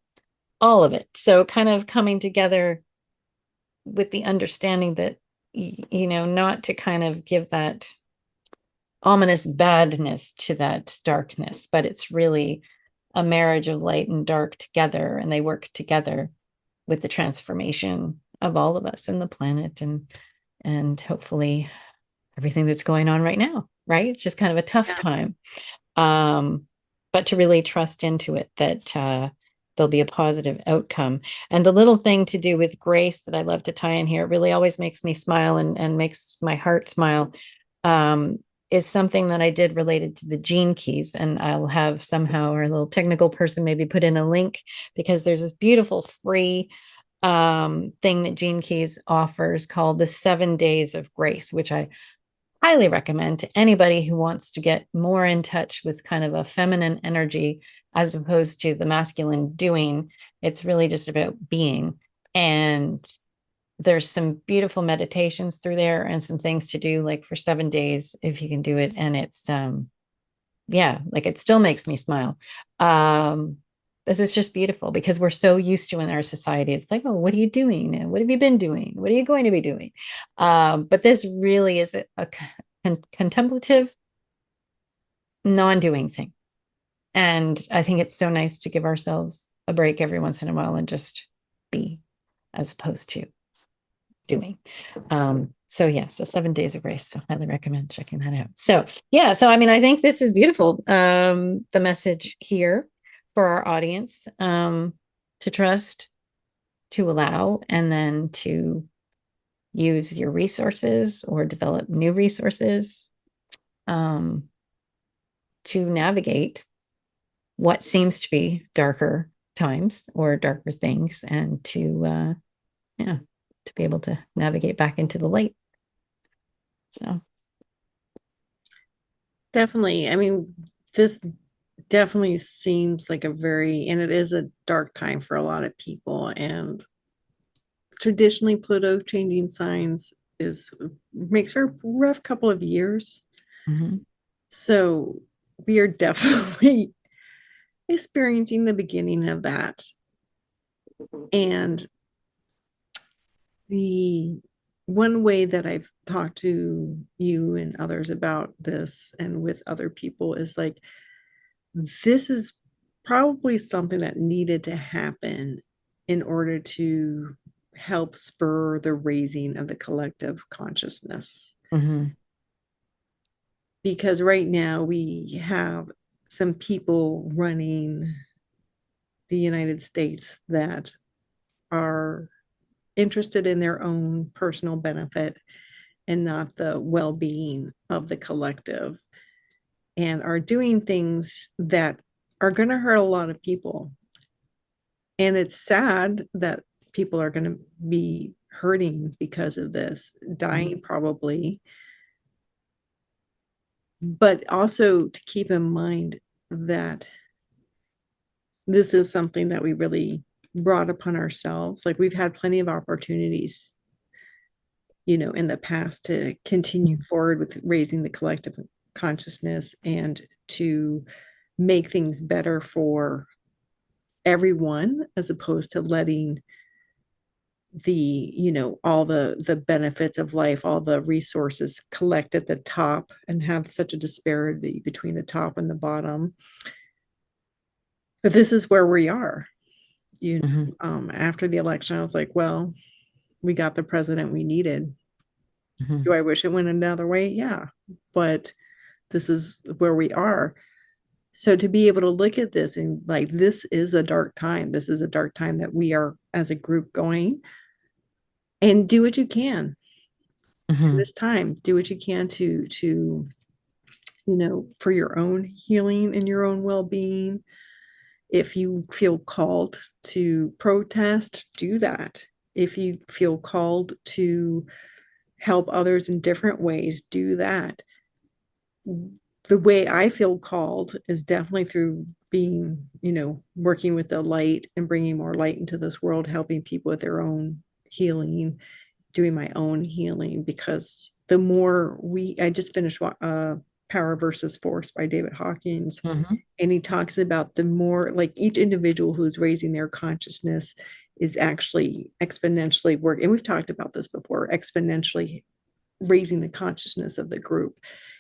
all of it. So kind of coming together with the understanding that, not to kind of give that ominous badness to that darkness, but it's really a marriage of light and dark together, and they work together with the transformation of all of us and the planet and hopefully everything that's going on right now, right? It's just kind of a tough time. But to really trust into it that there'll be a positive outcome. And the little thing to do with grace that I love to tie in here, it really always makes me smile and makes my heart smile, is something that I did related to the gene keys. And I'll have somehow our little technical person maybe put in a link, because there's this beautiful free thing that Gene Keys offers called the 7 Days of Grace, which I highly recommend to anybody who wants to get more in touch with kind of a feminine energy as opposed to the masculine doing. It's really just about being. And there's some beautiful meditations through there and some things to do, like for 7 days, if you can do it. And it's, like it still makes me smile. This is just beautiful because we're so used to in our society. It's like, oh, what are you doing? And what have you been doing? What are you going to be doing? But this really is a contemplative non-doing thing. And I think it's so nice to give ourselves a break every once in a while and just be, as opposed to doing. So 7 days of grace. So highly recommend checking that out. So I mean, I think this is beautiful. The message here for our audience, to trust, to allow, and then to use your resources or develop new resources, to navigate what seems to be darker times or darker things, and to be able to navigate back into the light. So definitely. I mean, this definitely seems like and it is a dark time for a lot of people. And traditionally, Pluto changing signs makes for a rough couple of years. So we are definitely experiencing the beginning of that. And the one way that I've talked to you and others about this, and with other people, is like, this is probably something that needed to happen in order to help spur the raising of the collective consciousness. Because right now we have some people running the United States that are interested in their own personal benefit and not the well-being of the collective, and are doing things that are going to hurt a lot of people. And it's sad that people are going to be hurting because of this, dying probably. But also to keep in mind that this is something that we really brought upon ourselves. Like, we've had plenty of opportunities, in the past to continue forward with raising the collective consciousness and to make things better for everyone, as opposed to letting all the benefits of life, all the resources collect at the top and have such a disparity between the top and the bottom. But this is where we are. After the election, I was like, well, we got the president we needed. Do I wish it went another way? Yeah, but this is where we are. So to be able to look at this and like, this is a dark time. This is a dark time that we are as a group going, and do what you can this time. Do what you can to for your own healing and your own well-being. If you feel called to protest, do that. If you feel called to help others in different ways, do that. The way I feel called is definitely through being, working with the light and bringing more light into this world, helping people with their own healing, doing my own healing. Because the more I just finished Power versus Force by David Hawkins. And he talks about the more, like, each individual who's raising their consciousness is actually exponentially working. And we've talked about this before, exponentially raising the consciousness of the group.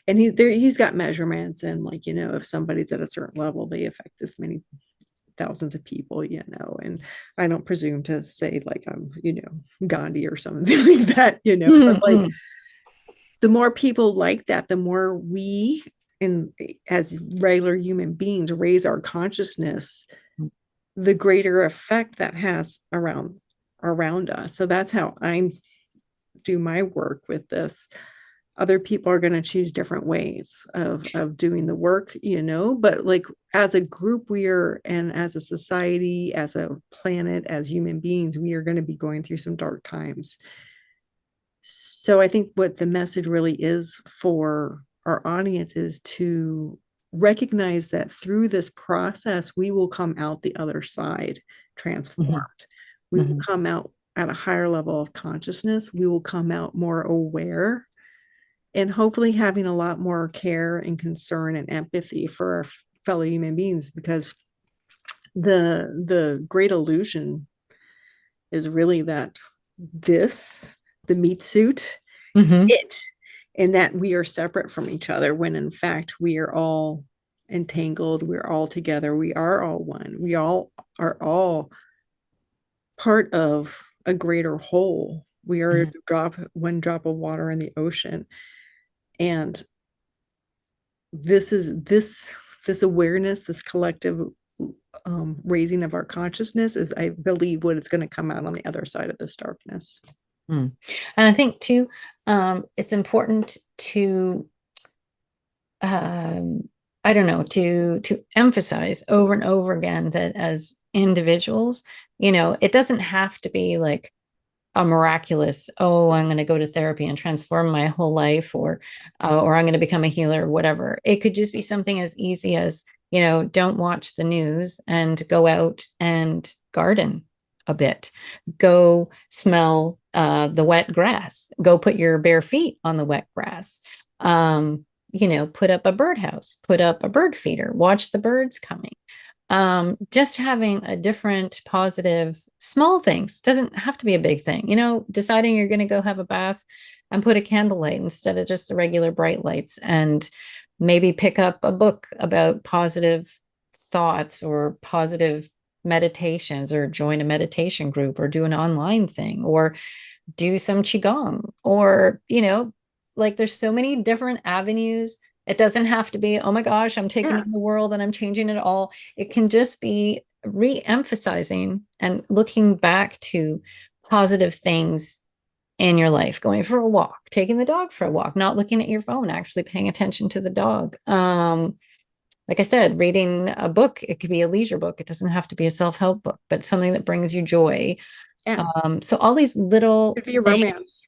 And he's got measurements, and like, if somebody's at a certain level, they affect this many thousands of people, and I don't presume to say like I'm, Gandhi or something like that, but like, the more people like that, the more we, as regular human beings, raise our consciousness, the greater effect that has around us. So that's how I do my work with this. Other people are going to choose different ways of doing the work, but like, as a group, and as a society, as a planet, as human beings, we are going to be going through some dark times. So I think what the message really is for our audience is to recognize that through this process, we will come out the other side transformed. We will come out at a higher level of consciousness. We will come out more aware, and hopefully having a lot more care and concern and empathy for our fellow human beings, because the great illusion is really that the meat suit, and that we are separate from each other, when in fact we are all entangled. We're all together. We are all one. We all are all part of a greater whole. We are one drop of water in the ocean. And this awareness, this collective raising of our consciousness is, I believe, what it's going to come out on the other side of this darkness. And I think too, it's important to, I don't know, to emphasize over and over again that as individuals, it doesn't have to be like a miraculous, oh, I'm going to go to therapy and transform my whole life, or I'm going to become a healer, or whatever. It could just be something as easy as, don't watch the news and go out and garden a bit. Go smell the wet grass. Go put your bare feet on the wet grass. Put up a birdhouse, put up a bird feeder, watch the birds coming. Just having a different positive small things, doesn't have to be a big thing, deciding you're going to go have a bath and put a candlelight instead of just the regular bright lights, and maybe pick up a book about positive thoughts or positive meditations, or join a meditation group, or do an online thing, or do some qigong, or like there's so many different avenues. It doesn't have to be, oh my gosh, I'm taking on the world and I'm changing it all. It can just be re-emphasizing and looking back to positive things in your life, going for a walk, taking the dog for a walk, not looking at your phone, actually paying attention to the dog. Like I said, reading a book, it could be a leisure book. It doesn't have to be a self-help book, but something that brings you joy. Yeah. So all these little It could be a romance.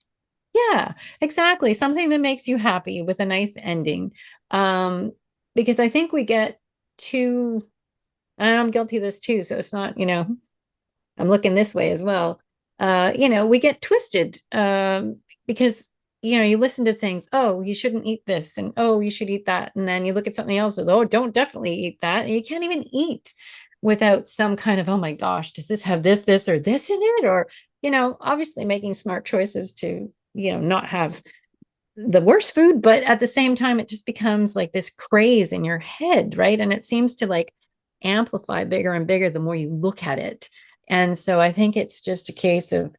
Yeah, exactly. Something that makes you happy with a nice ending. Because I think we get too, and I'm guilty of this too, so it's not, I'm looking this way as well. We get twisted because, you listen to things, oh, you shouldn't eat this, and oh, you should eat that. And then you look at something else and, oh, don't definitely eat that. And you can't even eat without some kind of, oh my gosh, does this have this, or this in it? Or, obviously making smart choices to, not have the worst food, but at the same time, it just becomes like this craze in your head, right? And it seems to like amplify bigger and bigger the more you look at it. And so I think it's just a case of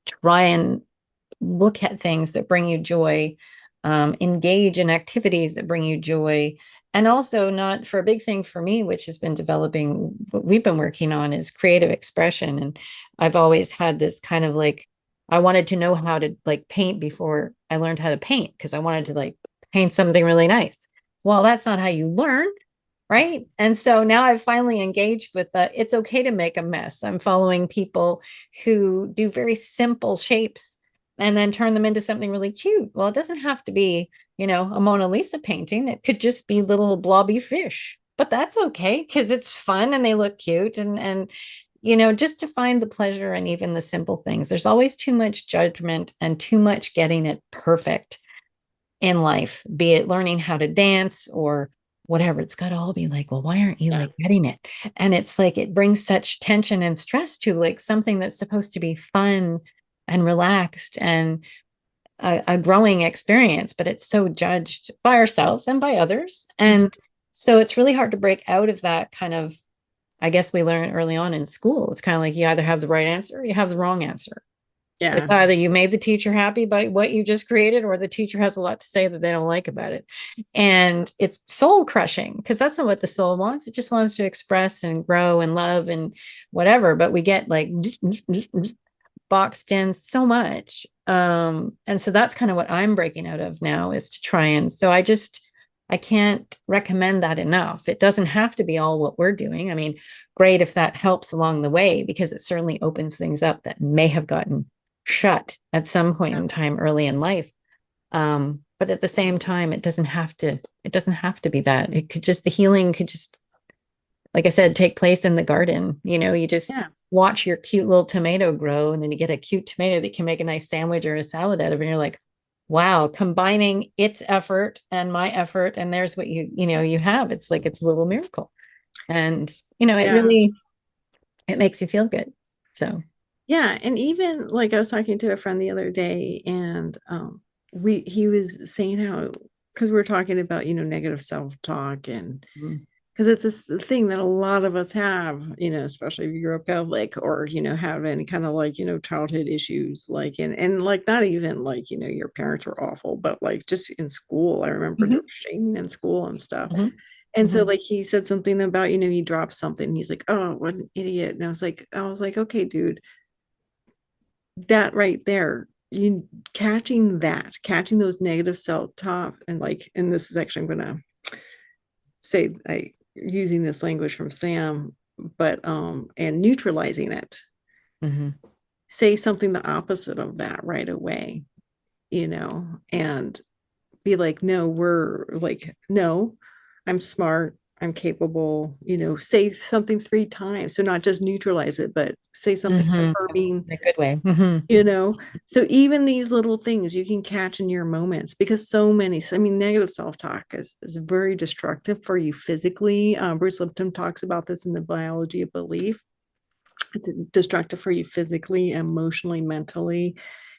try and look at things that bring you joy, engage in activities that bring you joy. And also, not for a big thing for me, which has been developing, what we've been working on is creative expression. And I've always had this kind of like, I wanted to know how to like paint before I learned how to paint, because I wanted to like paint something really nice. Well, that's not how you learn, right? And so now I've finally engaged with it's okay to make a mess. I'm following people who do very simple shapes and then turn them into something really cute. Well, it doesn't have to be, a Mona Lisa painting. It could just be little blobby fish, but that's okay because it's fun and they look cute. And just to find the pleasure in even the simple things. There's always too much judgment and too much getting it perfect in life, be it learning how to dance or whatever. It's got to all be like, well, why aren't you like getting it? And it's like, it brings such tension and stress to like something that's supposed to be fun and relaxed and a growing experience, but it's so judged by ourselves and by others. And so it's really hard to break out of that kind of, I guess we learned early on in school. It's kind of like you either have the right answer or you have the wrong answer. Yeah. It's either you made the teacher happy by what you just created, or the teacher has a lot to say that they don't like about it. And it's soul crushing because that's not what the soul wants. It just wants to express and grow and love and whatever. But we get like boxed in so much. And so that's kind of what I'm breaking out of now, is to try. And so I can't recommend that enough. It doesn't have to be all what we're doing. I mean, great if that helps along the way, because it certainly opens things up that may have gotten shut at some point in time early in life. But at the same time, it doesn't have to be that. It could just, the healing could just, like I said, take place in the garden. You just watch your cute little tomato grow, and then you get a cute tomato that you can make a nice sandwich or a salad out of, and you're like, wow, combining its effort and my effort, and there's what you have. It's like, it's a little miracle. And, it really, it makes you feel good. So. Yeah. And even like I was talking to a friend the other day, and he was saying how because we're talking about, negative self-talk, and Mhm. because it's this thing that a lot of us have, especially if you're a Catholic, or, have any kind of like, childhood issues, like, and like, not even like, your parents were awful, but like just in school, I remember there Mhm. was shaming in school and stuff. Mhm. And so Mhm. like he said something about, he dropped something. He's like, oh, what an idiot. And I was like, okay, dude, that right there, you catching those negative self-talk, and like, and this is actually, I'm gonna say, using this language from Sam, but and neutralizing it. Mhm. Say something the opposite of that right away, and be like, no, we're like, no, I'm smart, I'm capable, say something 3 times. So not just neutralize it, but say something Mhm. affirming, In a good way. Mhm. so even these little things you can catch in your moments, because I mean, negative self-talk is very destructive for you physically. Bruce Lipton talks about this in The Biology of Belief. It's destructive for you physically, emotionally, mentally.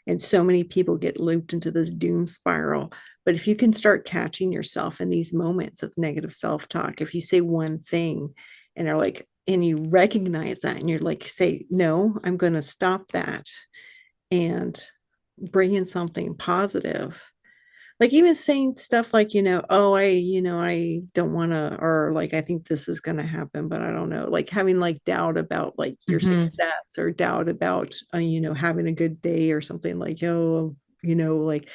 And so many people get looped into this doom spiral. But if you can start catching yourself in these moments of negative self-talk, if you say one thing and are like, and you recognize that, and you're like, say, no, I'm going to stop that and bring in something positive. Like even saying stuff like, oh, I don't want to, or like, I think this is going to happen, but I don't know, like having like doubt about like your Mhm. success, or doubt about, having a good day, or something like, oh, like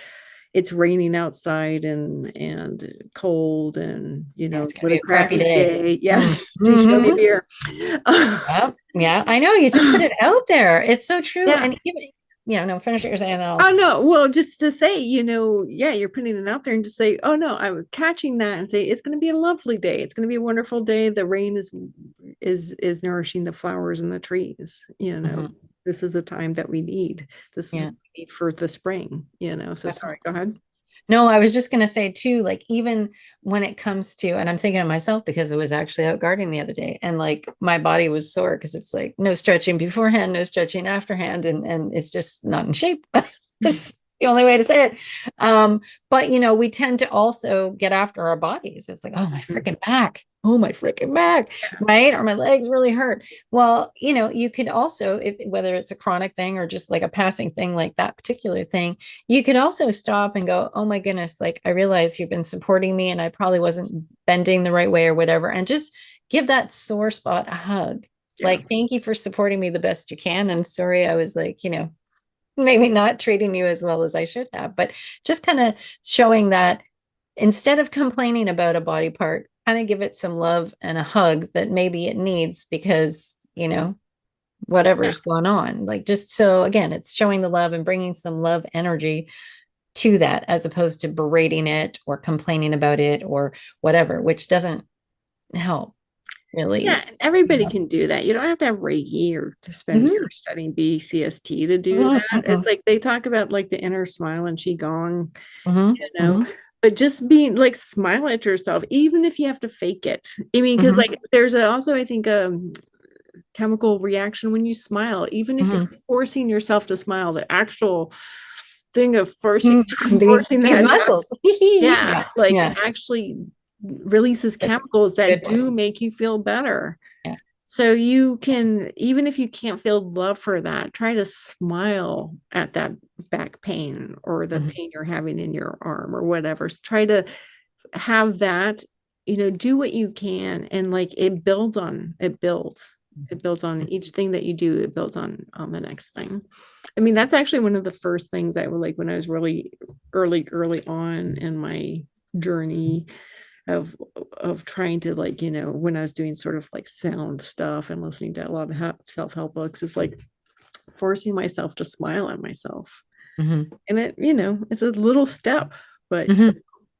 it's raining outside and cold, and, Yeah, it's gonna what be a a crappy crappy day. day. Mm. Yes. Do you show me Mhm. beer? Yeah, yeah, I know. You just put it out there. It's so true. Yeah. And even, no, finish what you're saying. Then Oh I'll. no, well, just to say, yeah, you're putting it out there, and just say, oh no, I'm catching that, and say it's going to be a lovely day. It's going to be a wonderful day. The rain is nourishing the flowers and the trees. Mhm. This is a time that we need. This is Yeah, what we need for the spring. So sorry, definitely. go ahead. No, I was just going to say too, like even when it comes to, and I'm thinking of myself because I was actually out gardening the other day, and like my body was sore because it's like no stretching beforehand, no stretching afterhand, and it's just not in shape. It's the only way to say it. But we tend to also get after our bodies. It's like, oh, my freaking back. Oh, my freaking back, right? Or my legs really hurt. Well, you could also, whether it's a chronic thing or just like a passing thing, like that particular thing, you could also stop and go, oh my goodness, like I realize you've been supporting me and I probably wasn't bending the right way or whatever. And just give that sore spot a hug. Yeah. Like, thank you for supporting me the best you can. And sorry, I was like, maybe not treating you as well as I should have, but just kind of showing that instead of complaining about a body part, kind of give it some love and a hug that maybe it needs because, whatever's going on. Like, just so again, it's showing the love and bringing some love energy to that as opposed to berating it or complaining about it or whatever, which doesn't help Yeah, really. everybody can do that. You don't have to have Reiki or to spend Mhm. years studying BCST to do Mhm. that. It's like they talk about like the inner smile and Qigong, Mhm. you know, Mhm. but just being like, smile at yourself, even if you have to fake it. I mean, because Mhm. like there's also, I think, chemical reaction when you smile, even if you're Mhm. forcing yourself to smile, the actual thing of forcing, Mhm. forcing These that, muscles. yeah, Yeah. like Yeah. actually releases Good. chemicals that Good point. do make you feel better. Yeah. So you can, even if you can't feel love for that, try to smile at that back pain or the Mhm. pain you're having in your arm or whatever. Try to have that, do what you can. And like it builds on each thing that you do. It builds on the next thing. I mean, that's actually one of the first things I would like when I was really early on in my journey of trying to, like, when I was doing sort of like sound stuff and listening to a lot of self-help books, it's like forcing myself to smile at myself. Mhm. And it's a little step, but Mhm.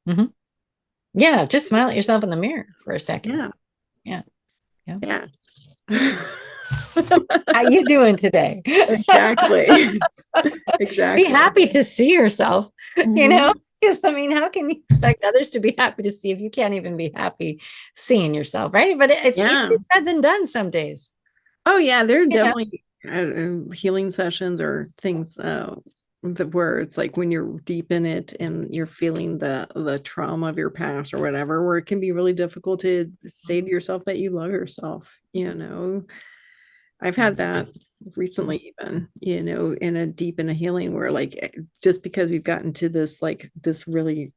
Mhm. Yeah, just smile at yourself in the mirror for a second. yeah, Yeah. Yeah. yeah. How you doing today? Exactly. Be Exactly. happy to see yourself, Mhm. because I mean, how can you expect others to be happy to see if you can't even be happy seeing yourself, right? But it's easier Yeah. said than done some days. Oh yeah, there are You know? definitely healing sessions or things where it's like when you're deep in it and you're feeling the trauma of your past or whatever, where it can be really difficult to say to yourself that you love yourself, you know. I've had that recently, even, you know, deep in a healing where like just because we've gotten to this like this really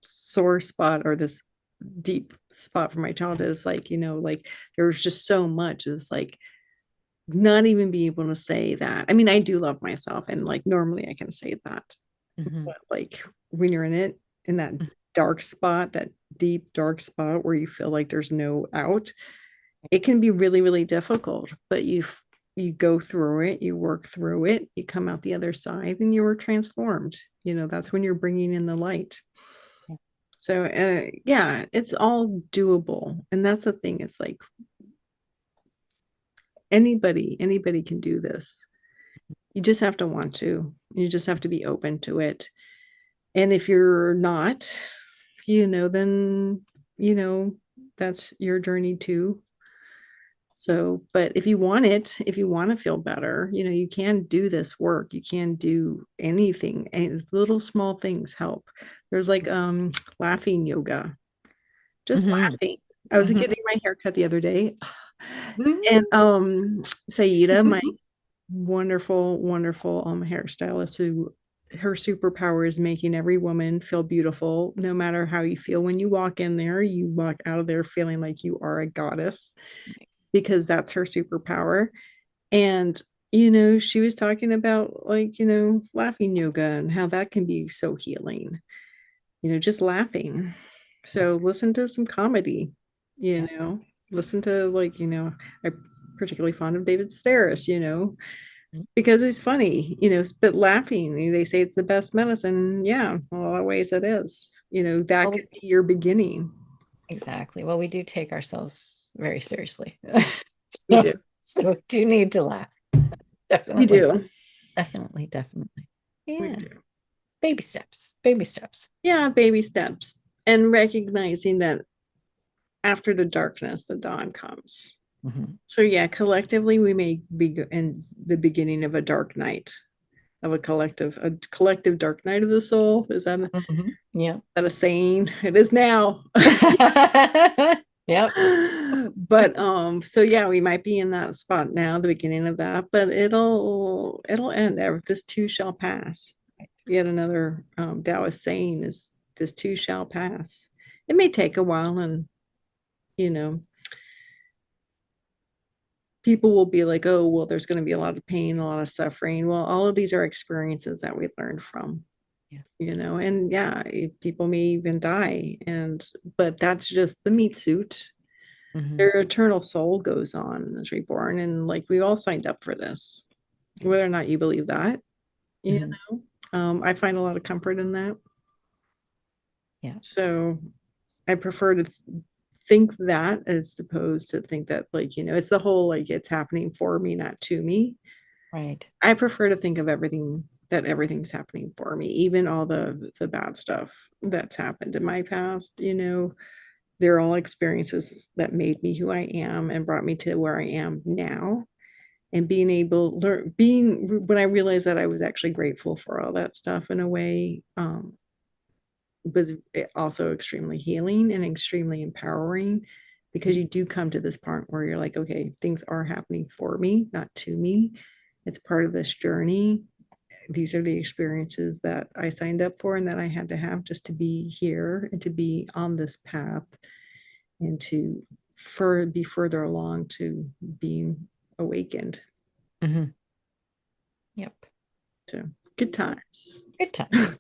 sore spot or this deep spot from my childhood, is like, you know, like there was just so much, is like not even be able to say that. I mean, I do love myself, and like normally I can say that, but like when you're in it, in that dark spot, that deep dark spot where you feel like there's no out, it can be really, really difficult. But you go through it, you work through it, you come out the other side, and you were transformed. You know, that's when you're bringing in the light. So yeah, it's all doable, and that's the thing. It's like anybody can do this. You just have to want to. You just have to be open to it. And if you're not, you know, then, you know, that's your journey too. So, but if you want it, if you want to feel better, you know, you can do this work. You can do anything. And little small things help. There's like laughing yoga. Just laughing. I was getting my hair cut the other day. And Saida, my wonderful, wonderful hairstylist, who her superpower is making every woman feel beautiful, no matter how you feel when you walk in there. You walk out of there feeling like you are a goddess, because that's her superpower. And you know, she was talking about like, you know, laughing yoga and how that can be so healing, you know, just laughing. So listen to some comedy, you know, listen to like, you know, I'm particularly fond of David Sedaris, you know, because he's funny, you know, but laughing, they say it's the best medicine. Yeah, in a lot of ways it is. You know, that could be your beginning. Exactly. Well, we do take ourselves very seriously. We do. So we do need to laugh. Definitely. We do. Definitely. Yeah. We do. Baby steps. Baby steps. Yeah, baby steps. And recognizing that after the darkness, the dawn comes. So yeah, collectively we may be in the beginning of a dark night, of a collective dark night of the soul. Is that that a saying? It is now. Yep. But so yeah, we might be in that spot now, the beginning of that, but it'll end. This too shall pass. Yet another Taoist saying is, this too shall pass. It may take a while, and you know, people will be like, oh, well, there's going to be a lot of pain, a lot of suffering. Well, all of these are experiences that we learn from, you know, and yeah, people may even die. But that's just the meat suit. Their eternal soul goes on and is reborn. And like, we all signed up for this, whether or not you believe that, you know, I find a lot of comfort in that. Yeah. So I prefer to think that, as opposed to think that, like, you know, it's the whole like it's happening for me, not to me. Right. I prefer to think of everything's happening for me, even all the bad stuff that's happened in my past. You know, they're all experiences that made me who I am and brought me to where I am now. And being able when I realized that, I was actually grateful for all that stuff in a way, was also extremely healing and extremely empowering, because you do come to this part where you're like, okay, things are happening for me, not to me. It's part of this journey. These are the experiences that I signed up for and that I had to have just to be here and to be on this path, and to be further along to being awakened. Yep. So good times. Good times.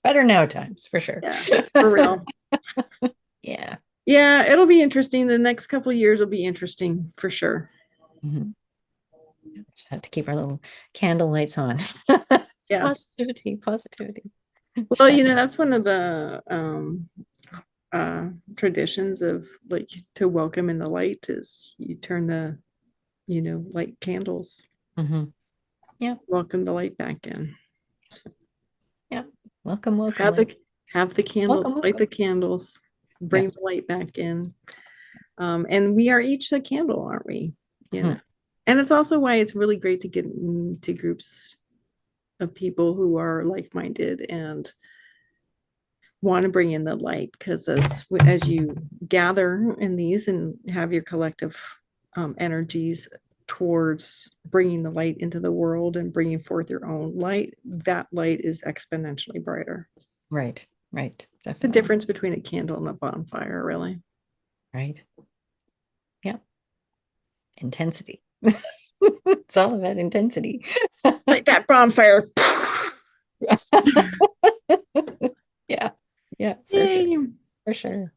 Better now times, for sure. Yeah, for real. Yeah. Yeah, it'll be interesting. The next couple of years will be interesting for sure. Just have to keep our little candle lights on. Yes. Positivity. Well, you know, that's one of the traditions of like to welcome in the light, is you turn the, you know, light candles. Yeah. Welcome the light back in. So, yeah. Welcome. Have the candle, light the candles, bring the light back in. And we are each a candle, aren't we? You know, And it's also why it's really great to get into groups of people who are like-minded and want to bring in the light, because as you gather in these and have your collective energies towards bringing the light into the world and bringing forth your own light, that light is exponentially brighter. Right. Definitely. The difference between a candle and a bonfire, really. Right. Yeah. Intensity. It's all about intensity. Like that bonfire. Yeah. For sure.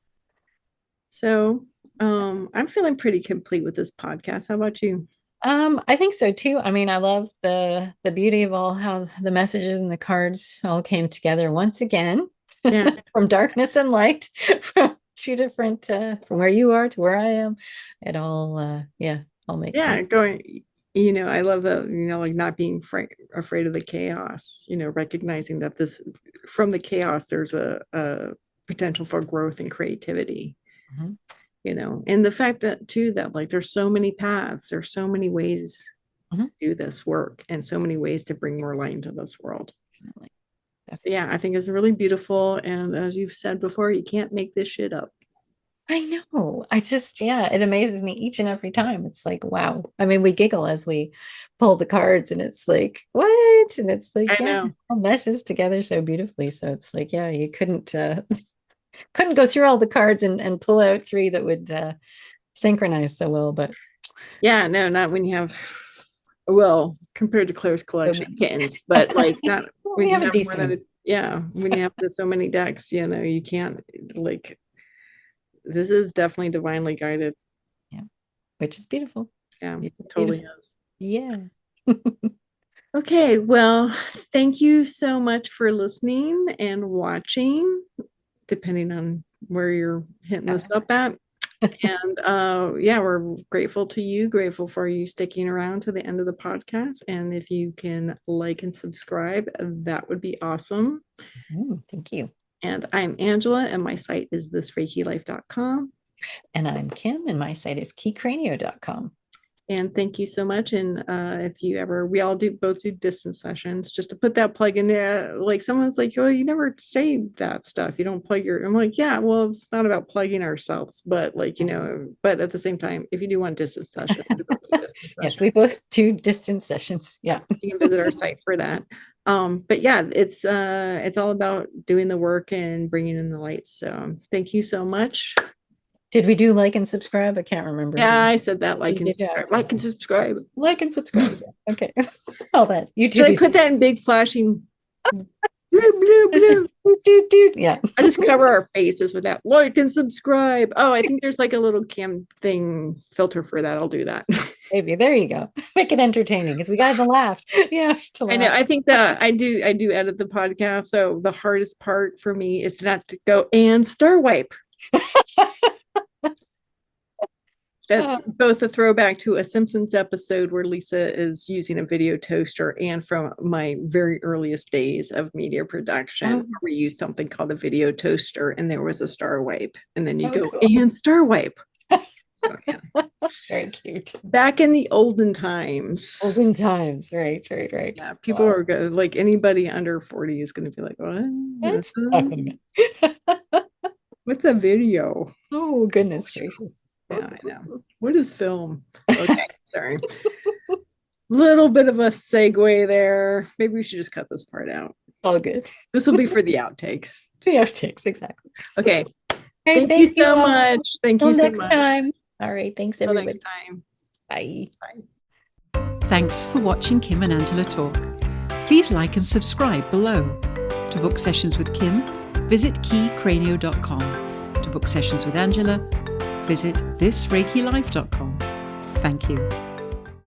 So I'm feeling pretty complete with this podcast. How about you? I think so too. I mean, I love the beauty of all how the messages and the cards all came together once again. Yeah. From darkness and light, from two different from where you are to where I am. It all all makes sense. Going, I love the, like not being afraid of the chaos, recognizing that from the chaos, there's a potential for growth and creativity. Mm-hmm. And the fact that too, that like there's so many paths, there's so many ways Mm-hmm. to do this work and so many ways to bring more light into this world. Definitely. So, yeah, I think it's really beautiful. And as you've said before, you can't make this shit up. I know. It amazes me each and every time. It's like, wow. I mean, we giggle as we pull the cards and it's like, what? And it's like, I know. It all meshes together so beautifully. So it's like, you couldn't go through all the cards and pull out 3 that would synchronize so well. But yeah, no, not when you have, well, compared to Claire's collection of kittens, but like not when you have more than when you have so many decks, you can't, like, this is definitely divinely guided. Yeah, which is beautiful. Yeah, it totally is. Yeah. Okay, well, thank you so much for listening and watching, depending on where you're hitting this up at. And we're grateful to you, grateful for you sticking around to the end of the podcast. And if you can like and subscribe, that would be awesome. Thank you. And I'm Angela, and my site is thisreikilife.com. And I'm Kim, and my site is keycranio.com. And thank you so much. And if you ever, we all both do distance sessions, just to put that plug in there. Like someone's like, oh, you never save that stuff. You don't plug I'm like, yeah, well, it's not about plugging ourselves, but like, but at the same time, if you do want distance session, yes, we both do distance sessions. Yeah. You can visit our site for that. But yeah, it's all about doing the work and bringing in the light. So thank you so much. Did we do like and subscribe? I can't remember. Yeah, I said that. Like and subscribe. Like and subscribe. Like and subscribe. Okay. All that. YouTube. Should I put that in big flashing? Yeah. I just cover our faces with that. Like and subscribe. Oh, I think there's like a little cam thing filter for that. I'll do that. Maybe. There you go. Make it entertaining because we got to laugh. Yeah. I know. I think that I do edit the podcast. So the hardest part for me is not to go and star wipe. That's both a throwback to a Simpsons episode where Lisa is using a video toaster, and from my very earliest days of media production, we used something called a video toaster, and there was a star wipe, and then you go cool. And star wipe. So, yeah. Very cute. Back in the olden times. Olden times, right. Yeah, people are good. Like anybody under 40 is going to be like, what? What's a video? Oh, goodness gracious. Yeah, I know. What is film? Okay, sorry. Little bit of a segue there. Maybe we should just cut this part out. All good. This will be for the outtakes. The outtakes, exactly. Okay. Hey, thank you so much. Thank you so much. Next time. All right. Thanks, everybody. Next time. Bye. Bye. Thanks for watching Kim and Angela talk. Please like and subscribe below. To book sessions with Kim, visit keycranio.com. To book sessions with Angela, visit thisreikilife.com. Thank you.